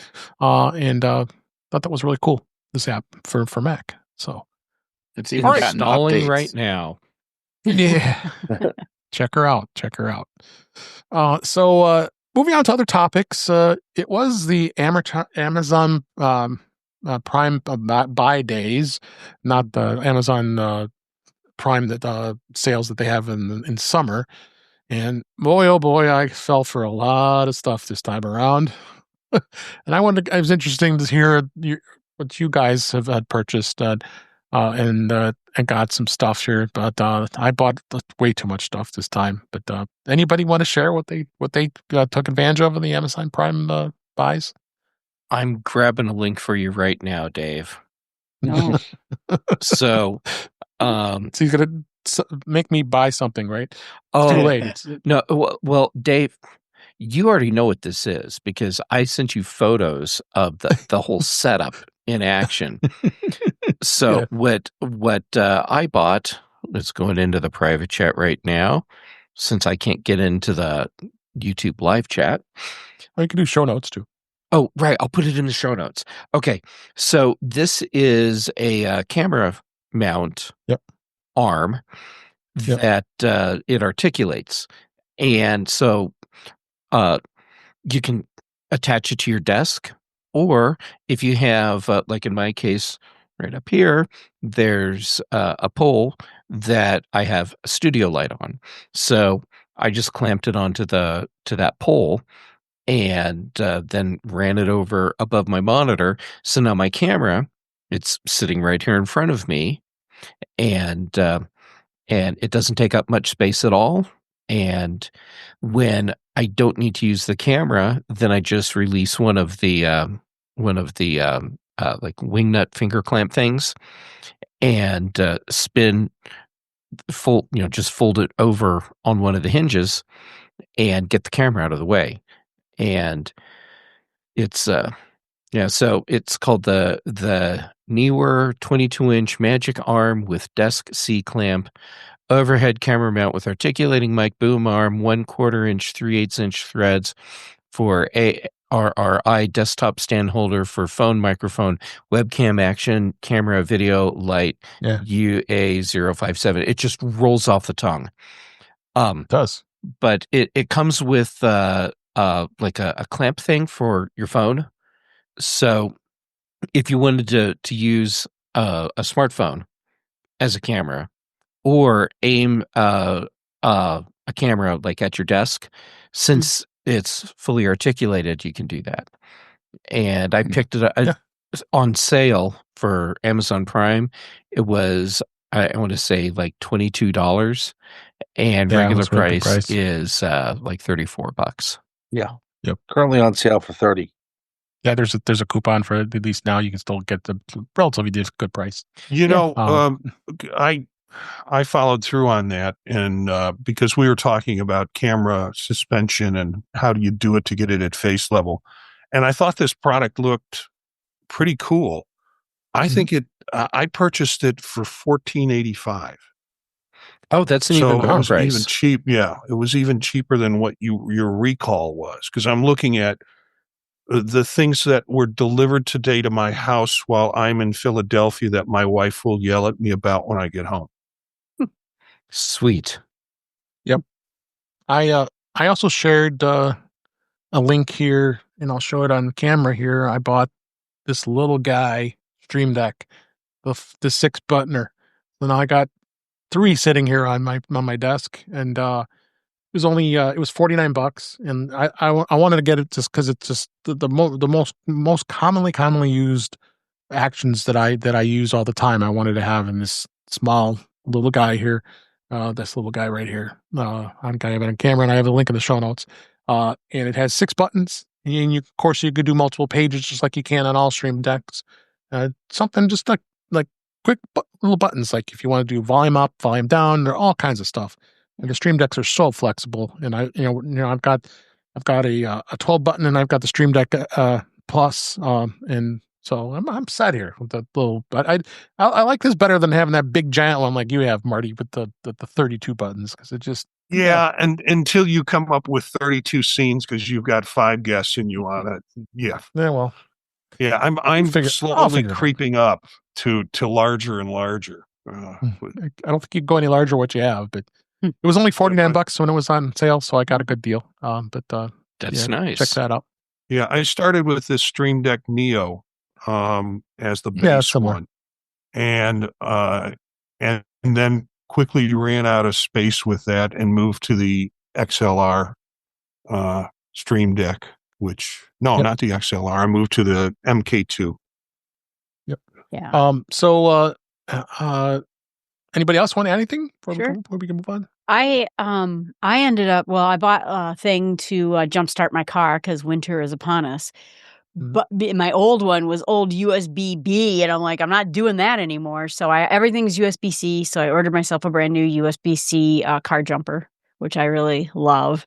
And thought that was really cool, this app for Mac. So it's even installing right now. Yeah. Check her out. So moving on to other topics, it was the Amazon Prime buy days, not the Amazon Prime sales that they have in summer. And boy, oh boy, I fell for a lot of stuff this time around. And it was interesting to hear what you guys have had purchased and got some stuff here. But I bought way too much stuff this time. But anybody want to share what they took advantage of in the Amazon Prime buys? I'm grabbing a link for you right now, Dave. No. So you're gonna make me buy something, right? Oh, too late. No, well, Dave, you already know what this is because I sent you photos of the whole setup in action. So what I bought, it's going into the private chat right now, since I can't get into the YouTube live chat. Or you can do show notes too. Oh, right. I'll put it in the show notes. Okay. So this is a camera mount arm that it articulates. And so you can attach it to your desk, or if you have, like in my case, right up here, there's a pole that I have a studio light on. So I just clamped it onto to that pole and then ran it over above my monitor. So now my camera, it's sitting right here in front of me, and it doesn't take up much space at all. And when I don't need to use the camera, then I just release one of the like wingnut finger clamp things and spin just fold it over on one of the hinges and get the camera out of the way. And it's so it's called the Neewer 22-inch Magic Arm with Desk C clamp, overhead camera mount with articulating mic boom arm, 1/4 inch 3/8 inch threads for ARRI desktop stand holder for phone, microphone, webcam, action, camera, video, light, UA057. It just rolls off the tongue. It does. But it comes with like a clamp thing for your phone. So if you wanted to use a smartphone as a camera or aim a camera like at your desk, since it's fully articulated, you can do that. And I picked it up on sale for Amazon Prime. It was, I want to say, like $22, and regular price is like $34. Yeah. Yep. Currently on sale for $30. Yeah, there's a coupon for it. At least now you can still get the relatively good price. I followed through on that, and because we were talking about camera suspension and how do you do it to get it at face level, and I thought this product looked pretty cool. I think I purchased it for $14.85. Oh, that's an even better price. Even cheap. Yeah, it was even cheaper than what your recall was, because I'm looking at the things that were delivered today to my house while I'm in Philadelphia that my wife will yell at me about when I get home. Sweet. Yep. I also shared a link here, and I'll show it on camera here. I bought this little guy Stream Deck, the 6-buttoner. So now I got 3 sitting here on my desk, and it was only it was $49, and I wanted to get it just because it's just the most commonly used actions that I use all the time. I wanted to have in this small little guy here, this little guy right here. I'm gonna have it on camera, and I have a link in the show notes. And it has 6 buttons, and of course you could do multiple pages just like you can on all Stream Decks. Something just like quick little buttons, like if you want to do volume up, volume down, there are all kinds of stuff. And the Stream Decks are so flexible. And I've got a 12 button, and I've got the Stream Deck Plus, and so I'm set here with the little. But I like this better than having that big giant one like you have, Marty, with the 32 buttons, because it just and until you come up with 32 scenes because you've got 5 guests and you want it. Yeah. Well. Yeah, I'm slowly creeping up to larger and larger. I don't think you can go any larger what you have, but it was only $49 when it was on sale, so I got a good deal. That's nice. Check that out. Yeah, I started with this Stream Deck Neo as the base one, and then quickly ran out of space with that and moved to the XLR Stream Deck. Not the XLR. I moved to the MK2. Yep. Yeah. So, anybody else want to add anything before we can move on? I ended up, I bought a thing to jumpstart my car because winter is upon us. Mm-hmm. But my old one was old USB-B, and I'm like, I'm not doing that anymore. So everything's USB-C. So I ordered myself a brand new USB-C car jumper, which I really love.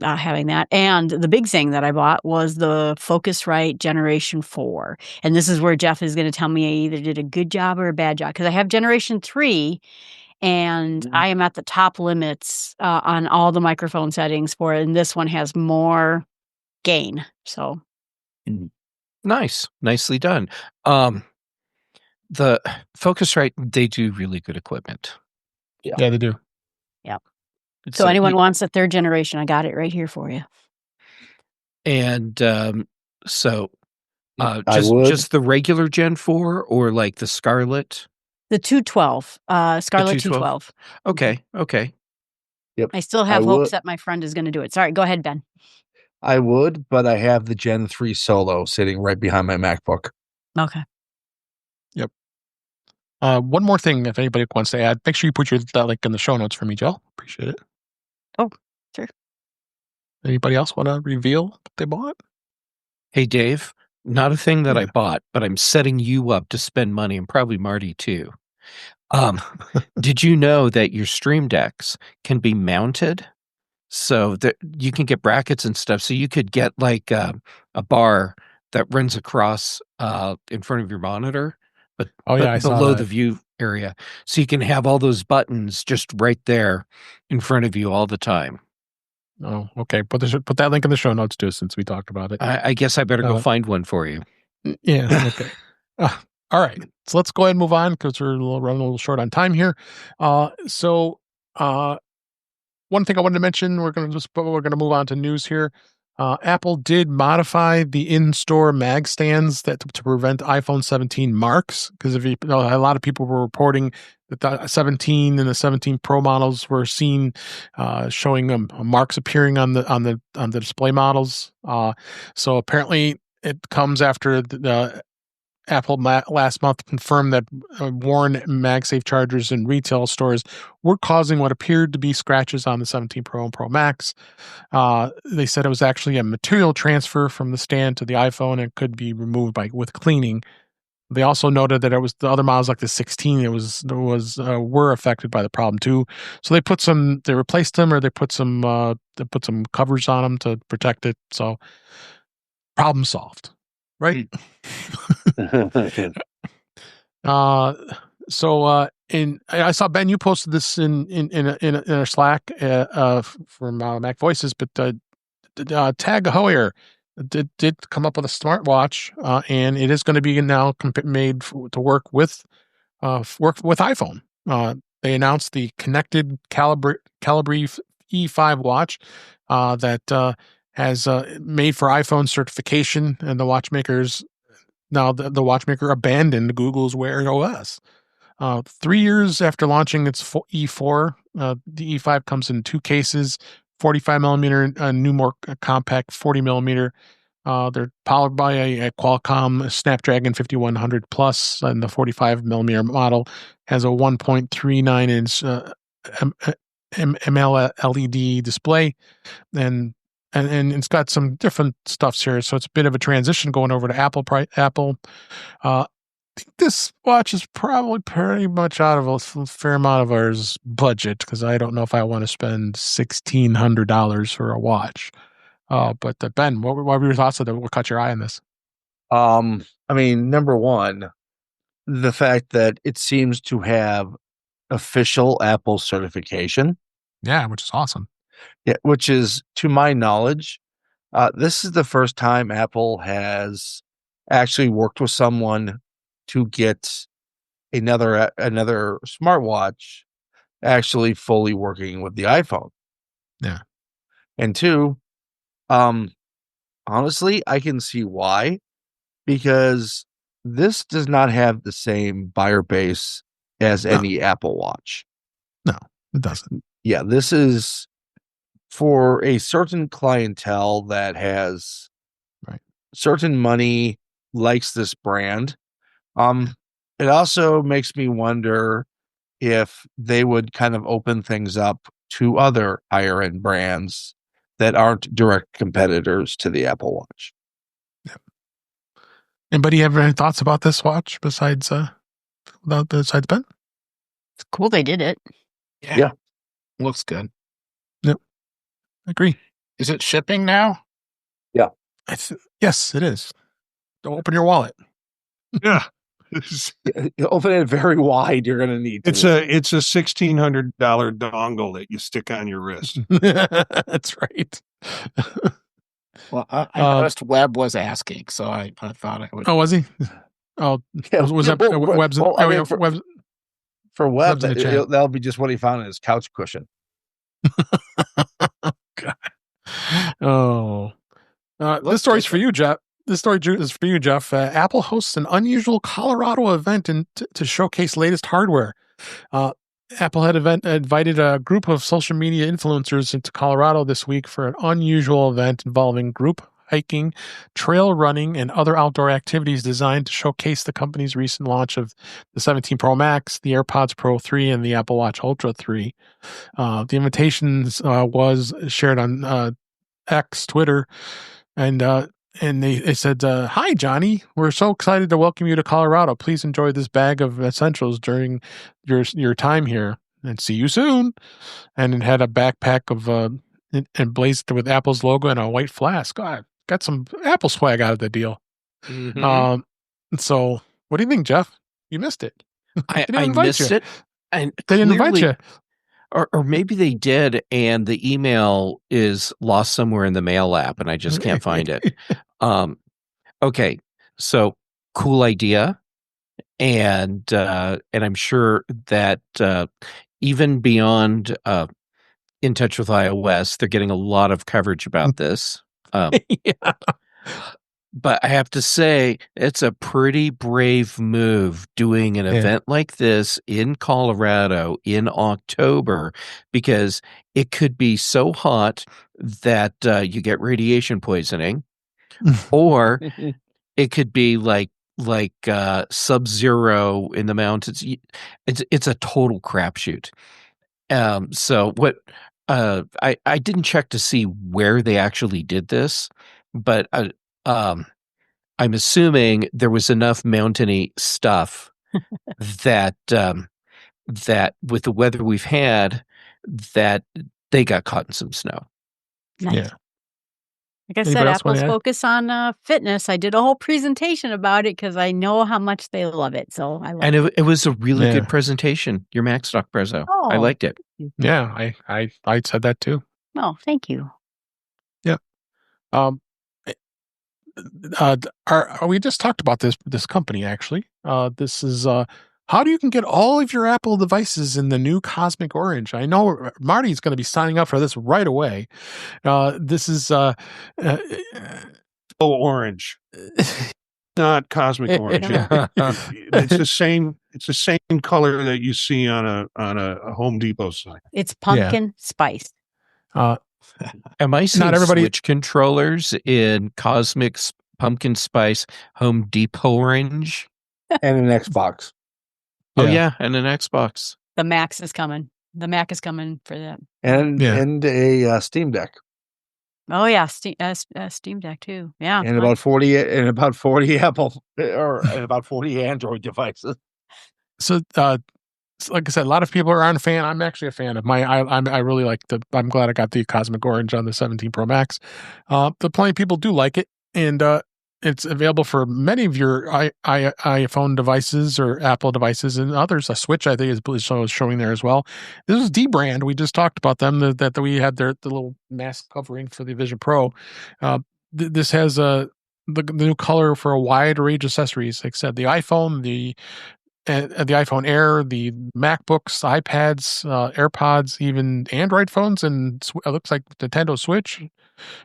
Having that. And the big thing that I bought was the Focusrite Generation 4. And this is where Jeff is going to tell me I either did a good job or a bad job, because I have Generation 3, and I am at the top limits on all the microphone settings for it. And this one has more gain. So nice. Nicely done. The Focusrite, they do really good equipment. Yeah, they do. Yep. So anyone wants a 3rd generation, I got it right here for you. And just the regular Gen 4 or like the Scarlet? The 212, Scarlet 212. Okay. Yep. I still have hopes that my friend is going to do it. Sorry, go ahead, Ben. I would, but I have the Gen 3 Solo sitting right behind my MacBook. Okay. Yep. One more thing, if anybody wants to add, make sure you put that link in the show notes for me, Jill. Appreciate it. Oh, sure. Anybody else want to reveal what they bought? Hey, Dave, not a thing that I bought, but I'm setting you up to spend money, and probably Marty too. Did you know that your Stream Decks can be mounted? So that you can get brackets and stuff. So you could get like a bar that runs across in front of your monitor, but below the view area. So you can have all those buttons just right there in front of you all the time. Oh, okay. Put that link in the show notes too, since we talked about it. I guess I better go find one for you. Yeah. Okay. All right. So let's go ahead and move on because we're running a little short on time here. One thing I wanted to mention, we're going to move on to news here. Apple did modify the in-store mag stands to prevent iPhone 17 marks, because a lot of people were reporting that the 17 and the 17 Pro models were seen showing marks appearing on the display models. So apparently it comes after the Apple last month confirmed that worn MagSafe chargers in retail stores were causing what appeared to be scratches on the 17 Pro and Pro Max. They said it was actually a material transfer from the stand to the iPhone and could be removed with cleaning. They also noted that it was the other models like the 16 were affected by the problem too. So they replaced them, or they put some covers on them to protect it. So problem solved, right? I saw, Ben, you posted this in our Slack from Mac Voices, but Tag Heuer did come up with a smartwatch, and it is going to be now made to work with iPhone. They announced the connected Calibri E5 watch that has made for iPhone certification, and the watchmakers. Now, the watchmaker abandoned Google's Wear OS. 3 years after launching its E4, the E5 comes in two cases, 45 millimeter, new more compact 40 millimeter. They're powered by a Qualcomm Snapdragon 5100 Plus, and the 45 millimeter model has a 1.39 inch MLED display, and it's got some different stuffs here. So it's a bit of a transition going over to Apple. I think this watch is probably pretty much out of a fair amount of our budget, because I don't know if I want to spend $1,600 for a watch. But Ben, what were your thoughts on that? What caught your eye on this? I mean, number one, the fact that it seems to have official Apple certification. Yeah, which is awesome. Yeah, which is, to my knowledge, this is the first time Apple has actually worked with someone to get another smartwatch actually fully working with the iPhone. Yeah. And two, honestly, I can see why, because this does not have the same buyer base as any Apple Watch. No, it doesn't. Yeah, this is for a certain clientele that has certain money, likes this brand. It also makes me wonder if they would kind of open things up to other higher end brands that aren't direct competitors to the Apple Watch. Yeah. Anybody have any thoughts about this watch besides Ben? It's cool they did it. Yeah. Looks good. Yep. I agree. Is it shipping now? Yeah. Yes, it is. Don't open your wallet. Yeah. You open it very wide, you're going to need to. It's a $1,600 dongle that you stick on your wrist. That's right. Well, I noticed Webb was asking, so I thought I would. Oh, was he? Oh, yeah. Was that Webb's? For Webb, that'll be just what he found in his couch cushion. God. Oh. This story's for you, Jeff. This story is for you, Jeff. Apple hosts an unusual Colorado event to showcase latest hardware. Apple had invited a group of social media influencers into Colorado this week for an unusual event involving group hiking, trail running, and other outdoor activities designed to showcase the company's recent launch of the 17 Pro Max, the AirPods Pro 3, and the Apple Watch Ultra 3. The invitations was shared on X, Twitter, and and they said, "Hi, Johnny. We're so excited to welcome you to Colorado. Please enjoy this bag of essentials during your time here, and see you soon." And it had a backpack of and blazed with Apple's logo and a white flask. I got some Apple swag out of the deal. Mm-hmm. So, what do you think, Jeff? You missed it. I missed it. And they didn't invite you. Or maybe they did, and the email is lost somewhere in the mail app, and I just can't find it. Okay, so cool idea, and I'm sure that even beyond In Touch with iOS, they're getting a lot of coverage about this. Yeah. But I have to say, it's a pretty brave move doing an event like this in Colorado in October, because it could be so hot that you get radiation poisoning, or it could be like sub-zero in the mountains. It's a total crapshoot. So what? I didn't check to see where they actually did this, but I'm assuming there was enough mountainy stuff that that with the weather we've had, that they got caught in some snow. Nice. Yeah. Like I said, Apple's focus on fitness. I did a whole presentation about it because I know how much they love it. So I love it. It was a really good presentation. Your Mac Stock Prezzo. I liked it. Yeah, I said that too. Oh, thank you. Yeah. We just talked about this company actually. This is how you can get all of your Apple devices in the new Cosmic Orange. I know Marty's going to be signing up for this right away. This is orange, not Cosmic Orange. It's the same. It's the same color that you see on a Home Depot sign. It's pumpkin spice. Am I seeing Switch controllers in Cosmic Pumpkin Spice Home Depot Orange? And an Xbox. Oh, yeah, and an Xbox. The Mac is coming. The Mac is coming for that. And a Steam Deck. Oh yeah, Steam Deck too. Yeah, and about 40 Apple or about 40 Android devices. So, like I said, a lot of people aren't a fan. I'm actually a fan of I really like I'm glad I got the Cosmic Orange on the 17 Pro Max. But plenty of people do like it, and it's available for many of your iPhone devices or Apple devices, and others. A Switch, I think, is showing there as well. This is D-Brand. We just talked about them. That we had the little mask covering for the Vision Pro. This has the new color for a wide range of accessories. Like I said, the iPhone, the iPhone Air, the MacBooks, iPads, AirPods, even Android phones, and it looks like Nintendo Switch.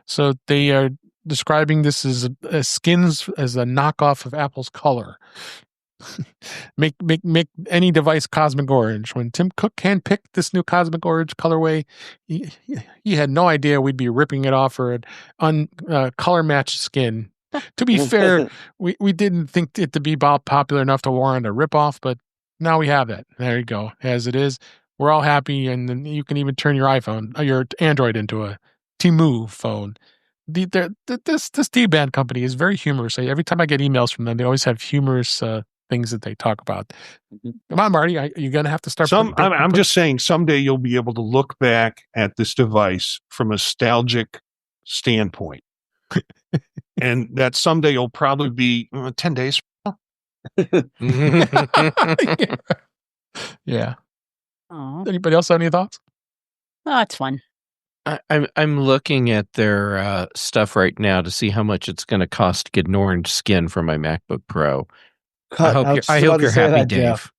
So they are describing this as skins as a knockoff of Apple's color. make any device Cosmic Orange. When Tim Cook handpicked this new Cosmic Orange colorway, he had no idea we'd be ripping it off for an color matched skin. To be fair, we didn't think it to be popular enough to warrant a ripoff, but now we have it. There you go. As it is, we're all happy, and then you can even turn your Android into a Temu phone. This D-Band company is very humorous. Every time I get emails from them, they always have humorous things that they talk about. Come on, Marty, you're going to have to start. I'm just saying, someday you'll be able to look back at this device from a nostalgic standpoint. And that someday you'll probably be 10 days from now. Yeah. Aww. Anybody else have any thoughts? Oh, it's fun. I'm looking at their stuff right now to see how much it's going to cost to get an orange skin for my MacBook Pro. I hope you're happy, Dave.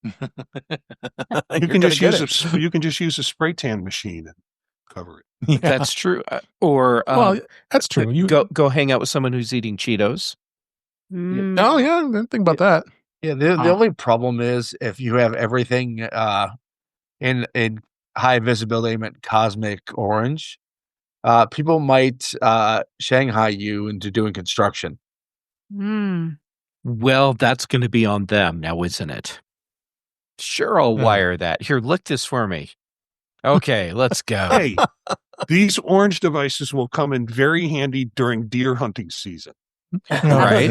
You can just use a spray tan machine and cover it. Yeah. That's true. Or that's true. You go hang out with someone who's eating Cheetos. Oh yeah, I didn't think about that. Yeah, the only problem is if you have everything in high visibility, Cosmic Orange, people might Shanghai you into doing construction. Well, that's going to be on them now, isn't it? Sure, I'll wire that. Here, look this for me. Okay, let's go. Hey, These orange devices will come in very handy during deer hunting season. Right.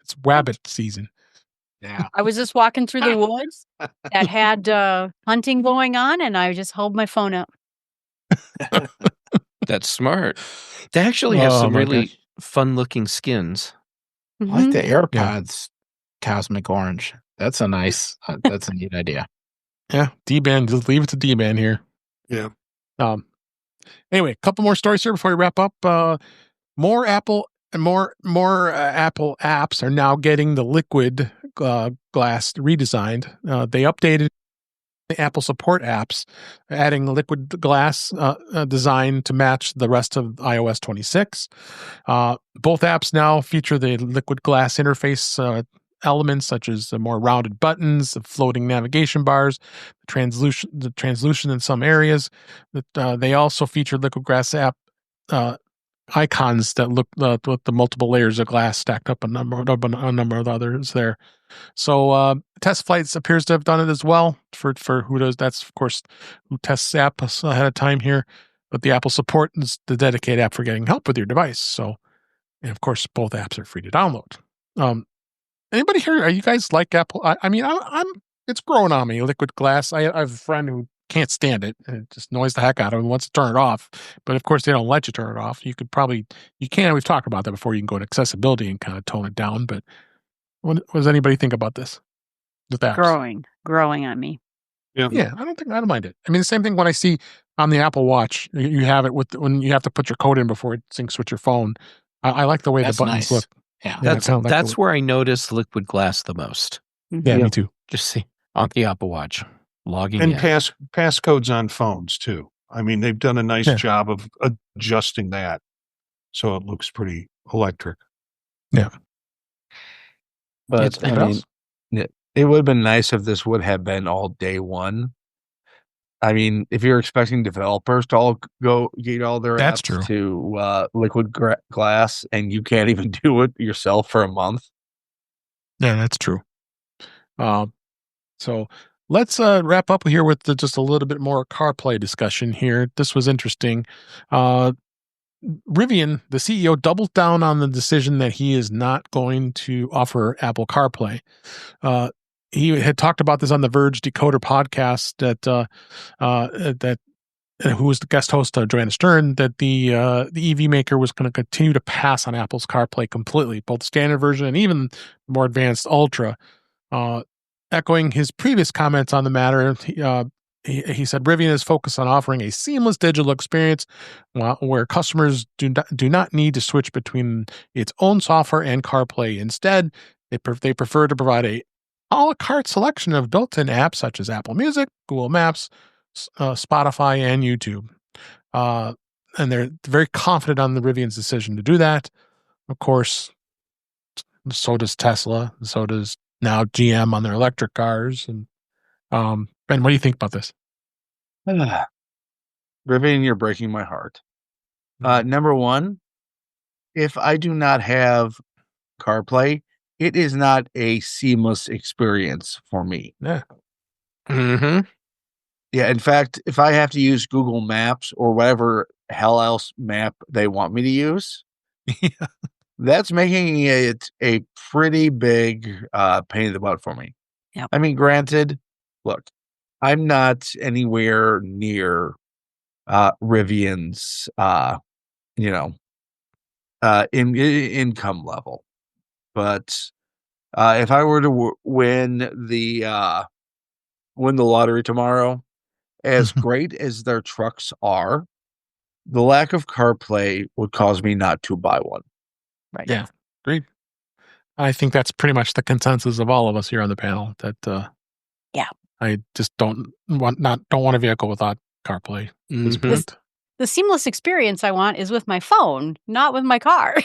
It's rabbit season. Yeah. I was just walking through the woods that had hunting going on, and I just hold my phone up. That's smart. They actually have some really fun-looking skins. I like the AirPods Cosmic Orange. That's a nice, that's a neat idea. Yeah, D-band. Just leave it to D-band here. Yeah. Anyway, a couple more stories here before we wrap up. More Apple Apple apps are now getting the liquid glass redesigned. They updated the Apple Support apps, adding liquid glass design to match the rest of iOS 26. Both apps now feature the liquid glass interface elements such as the more rounded buttons, the floating navigation bars, the translution in some areas. They also feature liquid glass app icons that look with the multiple layers of glass stacked up a number of others there. So Test Flights appears to have done it as well for who does. That's of course who tests apps ahead of time here. But the Apple Support is the dedicated app for getting help with your device. So, and of course, both apps are free to download. Anybody here? Are you guys like Apple? I mean, I'm. It's growing on me. Liquid glass. I have a friend who can't stand it, and it just annoys the heck out of him. Wants to turn it off, but of course they don't let you turn it off. You can. We've talked about that before. You can go to accessibility and kind of tone it down. But what does anybody think about this? With apps? Growing on me. Yeah. I don't mind it. I mean, the same thing when I see on the Apple Watch, you have it when you have to put your code in before it syncs with your phone. I like the way the buttons look. Yeah, that's where I notice liquid glass the most. Yeah, me too. Just see on the Apple Watch logging and in. passcodes on phones too. I mean, they've done a nice job of adjusting that, so it looks pretty electric. Yeah, but I mean, it would have been nice if this would have been all day one. I mean, if you're expecting developers to all go get all their apps to liquid glass and you can't even do it yourself for a month. Yeah, that's true. So let's wrap up here with just a little bit more CarPlay discussion here. This was interesting. Rivian, the CEO, doubled down on the decision that he is not going to offer Apple CarPlay. He had talked about this on the Verge Decoder podcast that who was the guest host, Joanna Stern, that the EV maker was going to continue to pass on Apple's CarPlay completely, both standard version and even more advanced Ultra. Echoing his previous comments on the matter, he said Rivian is focused on offering a seamless digital experience where customers do not need to switch between its own software and CarPlay. Instead, they prefer to provide a a la carte selection of built-in apps such as Apple Music, Google Maps, Spotify, and YouTube. And they're very confident on the Rivian's decision to do that. Of course, so does Tesla. So does now GM on their electric cars. And Ben, what do you think about this? Rivian, you're breaking my heart. Number one, if I do not have CarPlay, it is not a seamless experience for me. Yeah. Mm-hmm. Yeah. In fact, if I have to use Google Maps or whatever hell else map they want me to use, that's making it a pretty big pain in the butt for me. Yep. I mean, granted, look, I'm not anywhere near Rivian's, income level. But if I were to win the lottery tomorrow, as great as their trucks are, the lack of CarPlay would cause me not to buy one. Right. Yeah. Agreed. I think that's pretty much the consensus of all of us here on the panel. That I just don't want a vehicle without CarPlay. The seamless experience I want is with my phone, not with my car.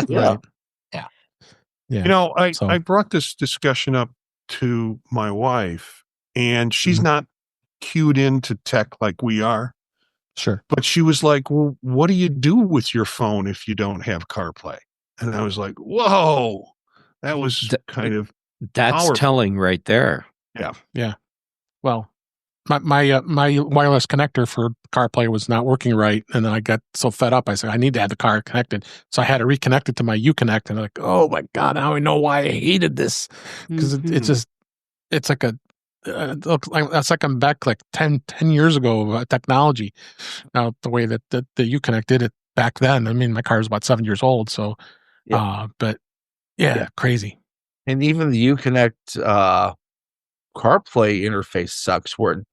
Yeah. You know, I brought this discussion up to my wife, and she's not cued into tech like we are. Sure. But she was like, well, what do you do with your phone if you don't have CarPlay? And I was like, whoa, that was kind of that's powerful. Telling right there. Yeah. Yeah. Well, my wireless connector for CarPlay was not working right, and then I got so fed up. I said I need to have the car connected, so I had to reconnect it to my Uconnect, and I'm like, oh my god, now I know why I hated this, because it's like it's like I'm back like 10 years ago of technology. Now the way that the Uconnect did it back then, I mean, my car is about 7 years old, so but crazy. And even the Uconnect CarPlay interface sucks, where it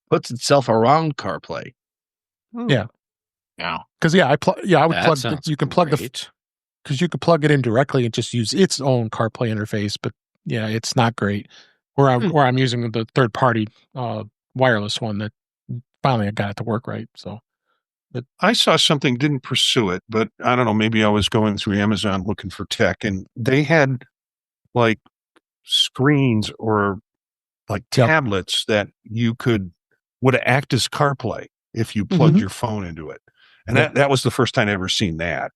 puts itself around CarPlay. Yeah. Because I would plug. You can plug because you could plug it in directly and just use its own CarPlay interface. But yeah, it's not great. Where I'm using the third party wireless one that finally I got it to work right. So, but I saw something, didn't pursue it, but I don't know. Maybe I was going through Amazon looking for tech, and they had like screens or like tablets that you would act as CarPlay if you plugged your phone into it. And that was the first time I ever seen that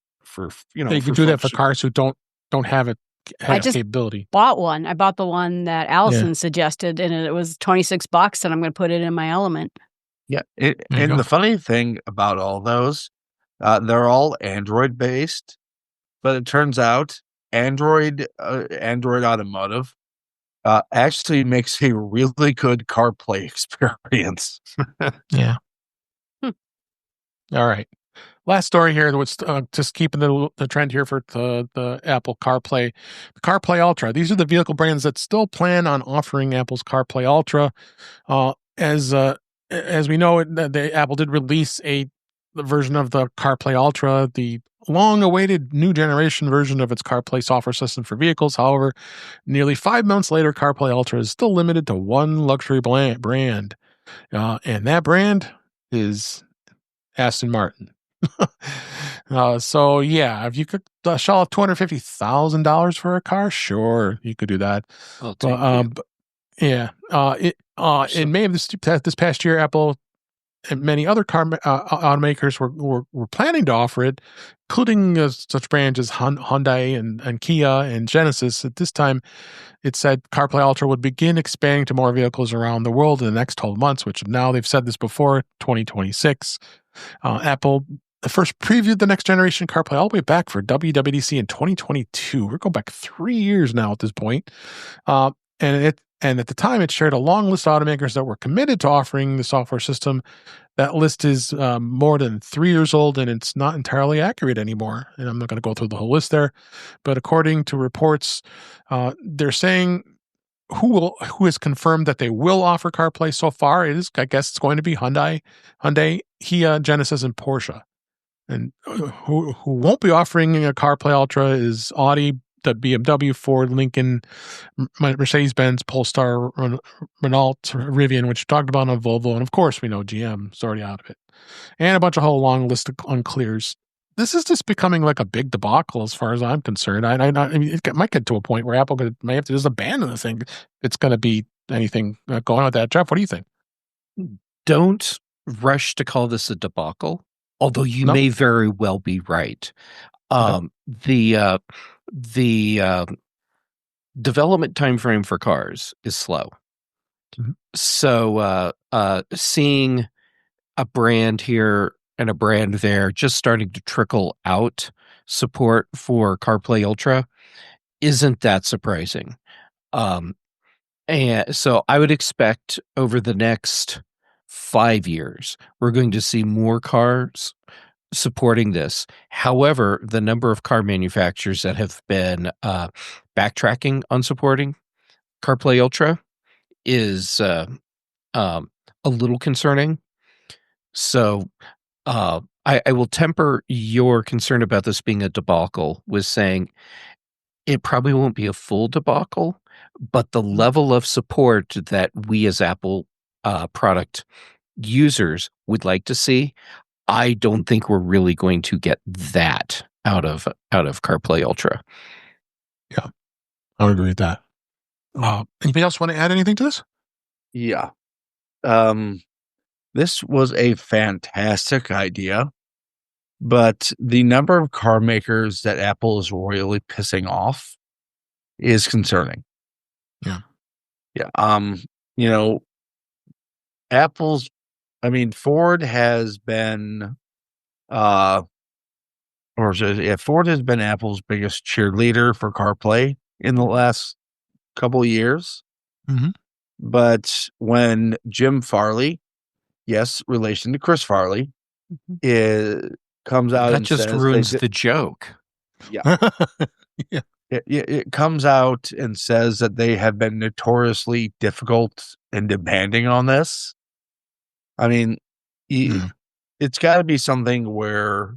you can do that for cars who don't have it. I just capability. Bought one. I bought the one that Allison suggested, and it was $26, and I'm going to put it in my Element. Yeah. And the funny thing about all those, they're all Android based, but it turns out Android Automotive actually makes a really good CarPlay experience. Yeah. All right. Last story here, was just keeping the trend here for the Apple CarPlay. The CarPlay Ultra. These are the vehicle brands that still plan on offering Apple's CarPlay Ultra. As we know, Apple did release the version of the CarPlay Ultra, the long-awaited new generation version of its CarPlay software system for vehicles. However, nearly 5 months later, CarPlay Ultra is still limited to one luxury brand, and that brand is Aston Martin. So yeah, if you could shell out $250,000 for a car, sure, you could do that. In May of this past year, Apple and many other car automakers were planning to offer it, including such brands as Hyundai and Kia and Genesis. At this time, it said CarPlay Ultra would begin expanding to more vehicles around the world in the next 12 months, which now they've said this before, 2026. Apple first previewed the next generation CarPlay all the way back for WWDC in 2022. We're going back 3 years now at this point. And at the time, it shared a long list of automakers that were committed to offering the software system. That list is more than 3 years old, and it's not entirely accurate anymore. And I'm not going to go through the whole list there. But according to reports, they're saying who has confirmed that they will offer CarPlay so far. I guess it's going to be Hyundai, Kia, Genesis, and Porsche. And who won't be offering a CarPlay Ultra is Audi, the BMW, Ford, Lincoln, Mercedes-Benz, Polestar, Renault, Rivian, which we talked about, on Volvo, and of course we know GM is already out of it, and a whole long list of unclears. This is just becoming like a big debacle as far as I'm concerned. I mean, it might get to a point where Apple may have to just abandon the thing. It's going to be anything going on with that. Jeff, what do you think? Don't rush to call this a debacle, although you may very well be right. The development time frame for cars is slow. Mm-hmm. So seeing a brand here and a brand there just starting to trickle out support for CarPlay Ultra isn't that surprising. And so I would expect over the next 5 years, we're going to see more cars supporting this. However, the number of car manufacturers that have been backtracking on supporting CarPlay Ultra is a little concerning. So I will temper your concern about this being a debacle with saying it probably won't be a full debacle, but the level of support that we as Apple product users would like to see, I don't think we're really going to get that out of CarPlay Ultra. Yeah, I would agree with that. Anybody else want to add anything to this? Yeah. This was a fantastic idea, but the number of car makers that Apple is royally pissing off is concerning. Yeah. Yeah. Ford has been, Ford has been Apple's biggest cheerleader for CarPlay in the last couple of years. Mm-hmm. But when Jim Farley, yes, relation to Chris Farley, comes out that and just says ruins the joke. Yeah. Yeah. It comes out and says that they have been notoriously difficult and demanding on this. I mean, it's got to be something where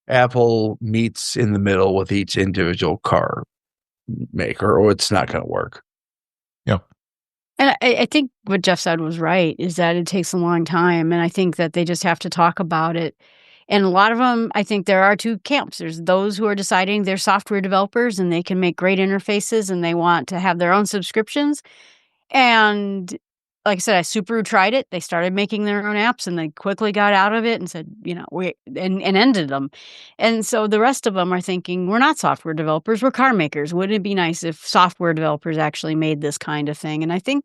Apple meets in the middle with each individual car maker, or it's not going to work. Yeah. And I think what Jeff said was right, is that it takes a long time. And I think that they just have to talk about it. And a lot of them, I think there are two camps. There's those who are deciding they're software developers and they can make great interfaces and they want to have their own subscriptions. And like I said, Subaru tried it. They started making their own apps and they quickly got out of it and said, and ended them. And so the rest of them are thinking, we're not software developers, we're car makers. Wouldn't it be nice if software developers actually made this kind of thing? And I think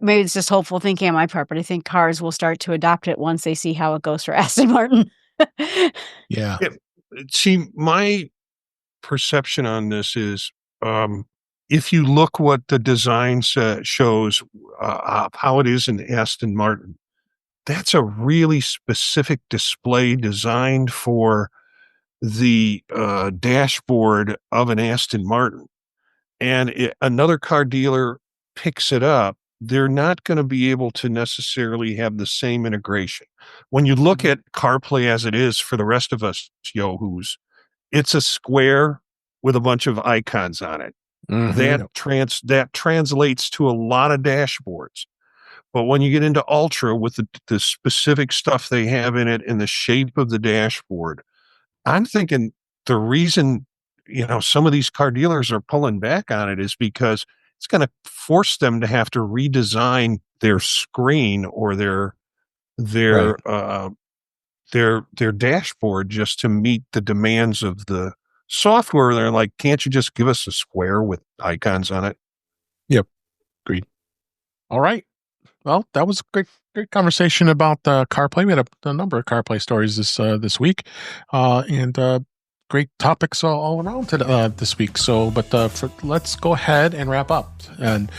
maybe it's just hopeful thinking on my part, but I think cars will start to adopt it once they see how it goes for Aston Martin. Yeah. See, my perception on this is, if you look what the design shows, how it is in Aston Martin, that's a really specific display designed for the dashboard of an Aston Martin. And another car dealer picks it up, they're not going to be able to necessarily have the same integration. When you look at CarPlay as it is for the rest of us yahoos, it's a square with a bunch of icons on it. Mm-hmm. That translates to a lot of dashboards. But when you get into Ultra with the specific stuff they have in it and the shape of the dashboard, I'm thinking the reason some of these car dealers are pulling back on it is because it's going to force them to have to redesign their screen or their dashboard just to meet the demands of the software. They're like, can't you just give us a square with icons on it? Yep. Agreed. All right. Well, that was a great conversation about CarPlay. We had a number of CarPlay stories this week, and great topics all around this week. So, let's go ahead and wrap up. And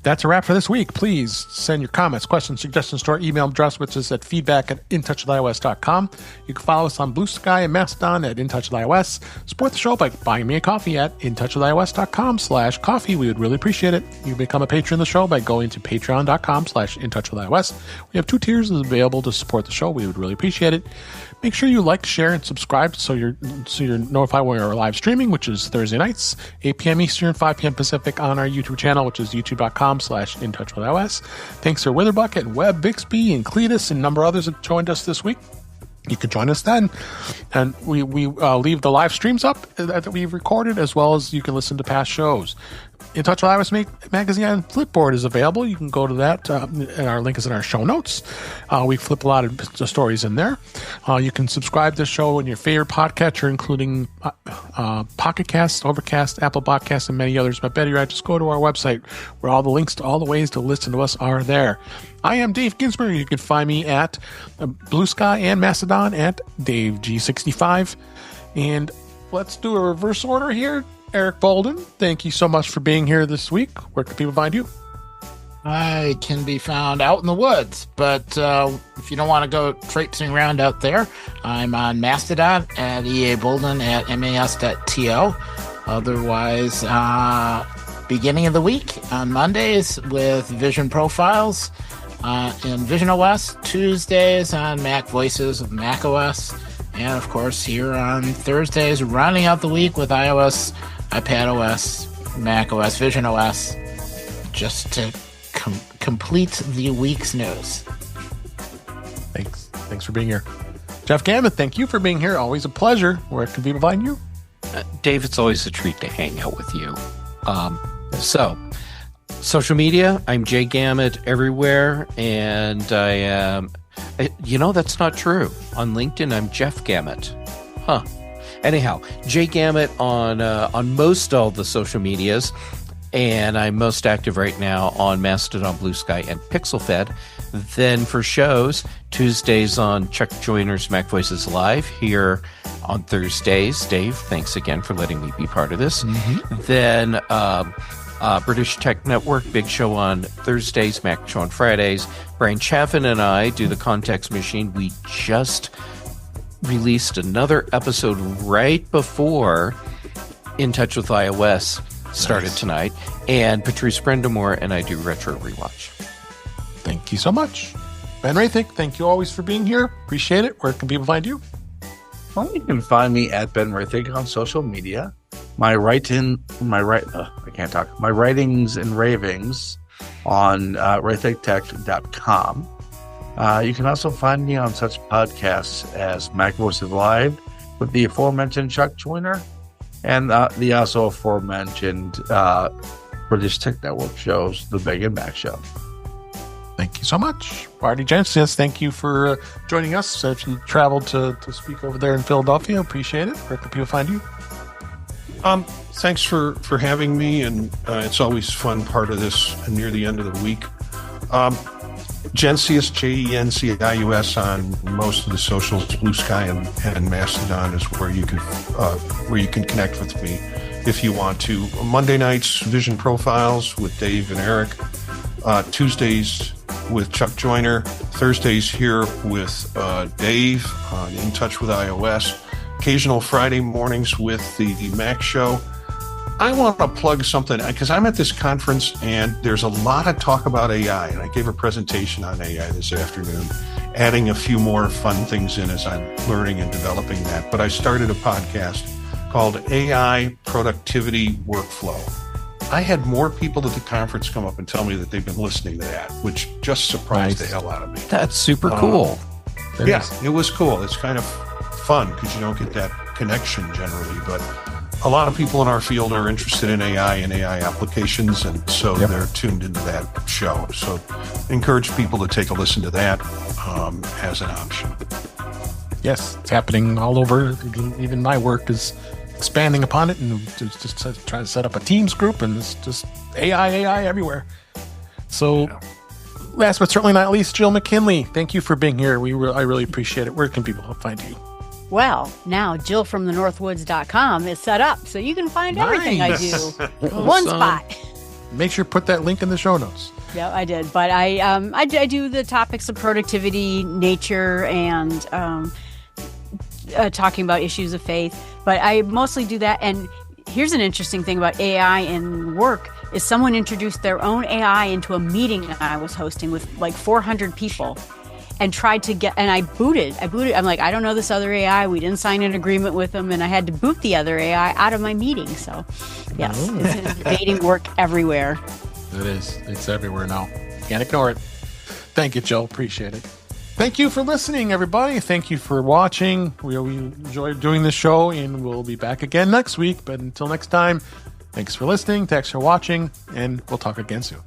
that's a wrap for this week. Please send your comments, questions, suggestions to our email address, which is at feedback@intouchwithios.com. You can follow us on Blue Sky and Mastodon at InTouchWithIOS. Support the show by buying me a coffee at intouchwithios.com/coffee. We would really appreciate it. You can become a patron of the show by going to patreon.com/intouchwithios. We have 2 tiers available to support the show. We would really appreciate it. Make sure you like, share, and subscribe so you're notified when we're live streaming, which is Thursday nights, 8 p.m. Eastern, 5 p.m. Pacific on our YouTube channel, which is youtube.com/intouchwithios. Thanks to Witherbucket and Webb, Bixby, and Cletus, and a number of others that joined us this week. You can join us then. And we leave the live streams up that we've recorded, as well as you can listen to past shows. In Touch with iOS magazine on Flipboard is available. You can go to that, and our link is in our show notes. We flip a lot of stories in there. You can subscribe to the show in your favorite podcatcher, including Pocket Cast, Overcast, Apple Podcasts, and many others. But better yet, just go to our website where all the links to all the ways to listen to us are there. I am Dave Ginsburg. You can find me at Blue Sky and Mastodon at DaveG65. And let's do a reverse order here. Eric Bolden, thank you so much for being here this week. Where can people find you? I can be found out in the woods, but if you don't want to go traipsing around out there, I'm on Mastodon at EABolden at mas.to. Otherwise, beginning of the week on Mondays with Vision Profiles in VisionOS, Tuesdays on Mac Voices of macOS, and of course here on Thursdays, rounding out the week with iOS, iPadOS, macOS, VisionOS, just to complete the week's news. Thanks for being here. Jeff Gamet, thank you for being here. Always a pleasure. Where can people find you? Dave, it's always a treat to hang out with you. So, social media, I'm Jay Gamet everywhere, and I am... that's not true. On LinkedIn, I'm Jeff Gamet. Anyhow, Jay Gamet on most all the social medias, and I'm most active right now on Mastodon, Blue Sky, and PixelFed. Then for shows, Tuesdays on Chuck Joyner's Mac Voices Live, here on Thursdays. Dave, thanks again for letting me be part of this. Then British Tech Network, Big Show on Thursdays, Mac Show on Fridays. Brian Chaffin and I do the Context Machine. We just released another episode right before In Touch with iOS started tonight. And Patrice Brendamore and I do Retro Rewatch. Thank you so much. Ben Roethig, thank you always for being here. Appreciate it. Where can people find you? Well, you can find me at Ben Roethig on social media. My writings and ravings on roethigtech.com. You can also find me on such podcasts as Mac Voices Live with the aforementioned Chuck Joyner and the also aforementioned British Tech Network shows, The Big and Mac Show. Thank you so much. Marty Jencius, thank you for joining us. If you traveled to speak over there in Philadelphia, appreciate it. Where can people find you? Thanks for having me, and it's always fun part of this near the end of the week. Jencius, Jencius on most of the socials. Blue Sky and Mastodon is where you can connect with me if you want to. Monday nights, Vision Profiles with Dave and Eric. Tuesdays with Chuck Joyner. Thursdays here with Dave on In Touch with iOS. Occasional Friday mornings with the Mac Show. I want to plug something because I'm at this conference and there's a lot of talk about AI, and I gave a presentation on AI this afternoon, adding a few more fun things in as I'm learning and developing that. But I started a podcast called AI Productivity Workflow. I had more people at the conference come up and tell me that they've been listening to that, which just surprised the hell out of me. That's super cool. It was cool. It's kind of fun because you don't get that connection generally, but a lot of people in our field are interested in AI and AI applications, and so they're tuned into that show. So encourage people to take a listen to that as an option. Yes, it's happening all over. Even my work is expanding upon it, and just trying to set up a Teams group, and it's just AI everywhere. So last but certainly not least, Jill McKinley, thank you for being here. I really appreciate it. Where can people find you? Well, now JillFromTheNorthwoods.com is set up, so you can find everything I do in one spot. Make sure to put that link in the show notes. Yeah, I did. But I do the topics of productivity, nature, and talking about issues of faith. But I mostly do that. And here's an interesting thing about AI and work is someone introduced their own AI into a meeting I was hosting with like 400 people. And tried to get, and I booted. I'm like, I don't know this other AI. We didn't sign an agreement with them, and I had to boot the other AI out of my meeting. So, yes, it's invading work everywhere. It is. It's everywhere now. Can't ignore it. Thank you, Jill. Appreciate it. Thank you for listening, everybody. Thank you for watching. We enjoyed doing this show, and we'll be back again next week. But until next time, thanks for listening. Thanks for watching, and we'll talk again soon.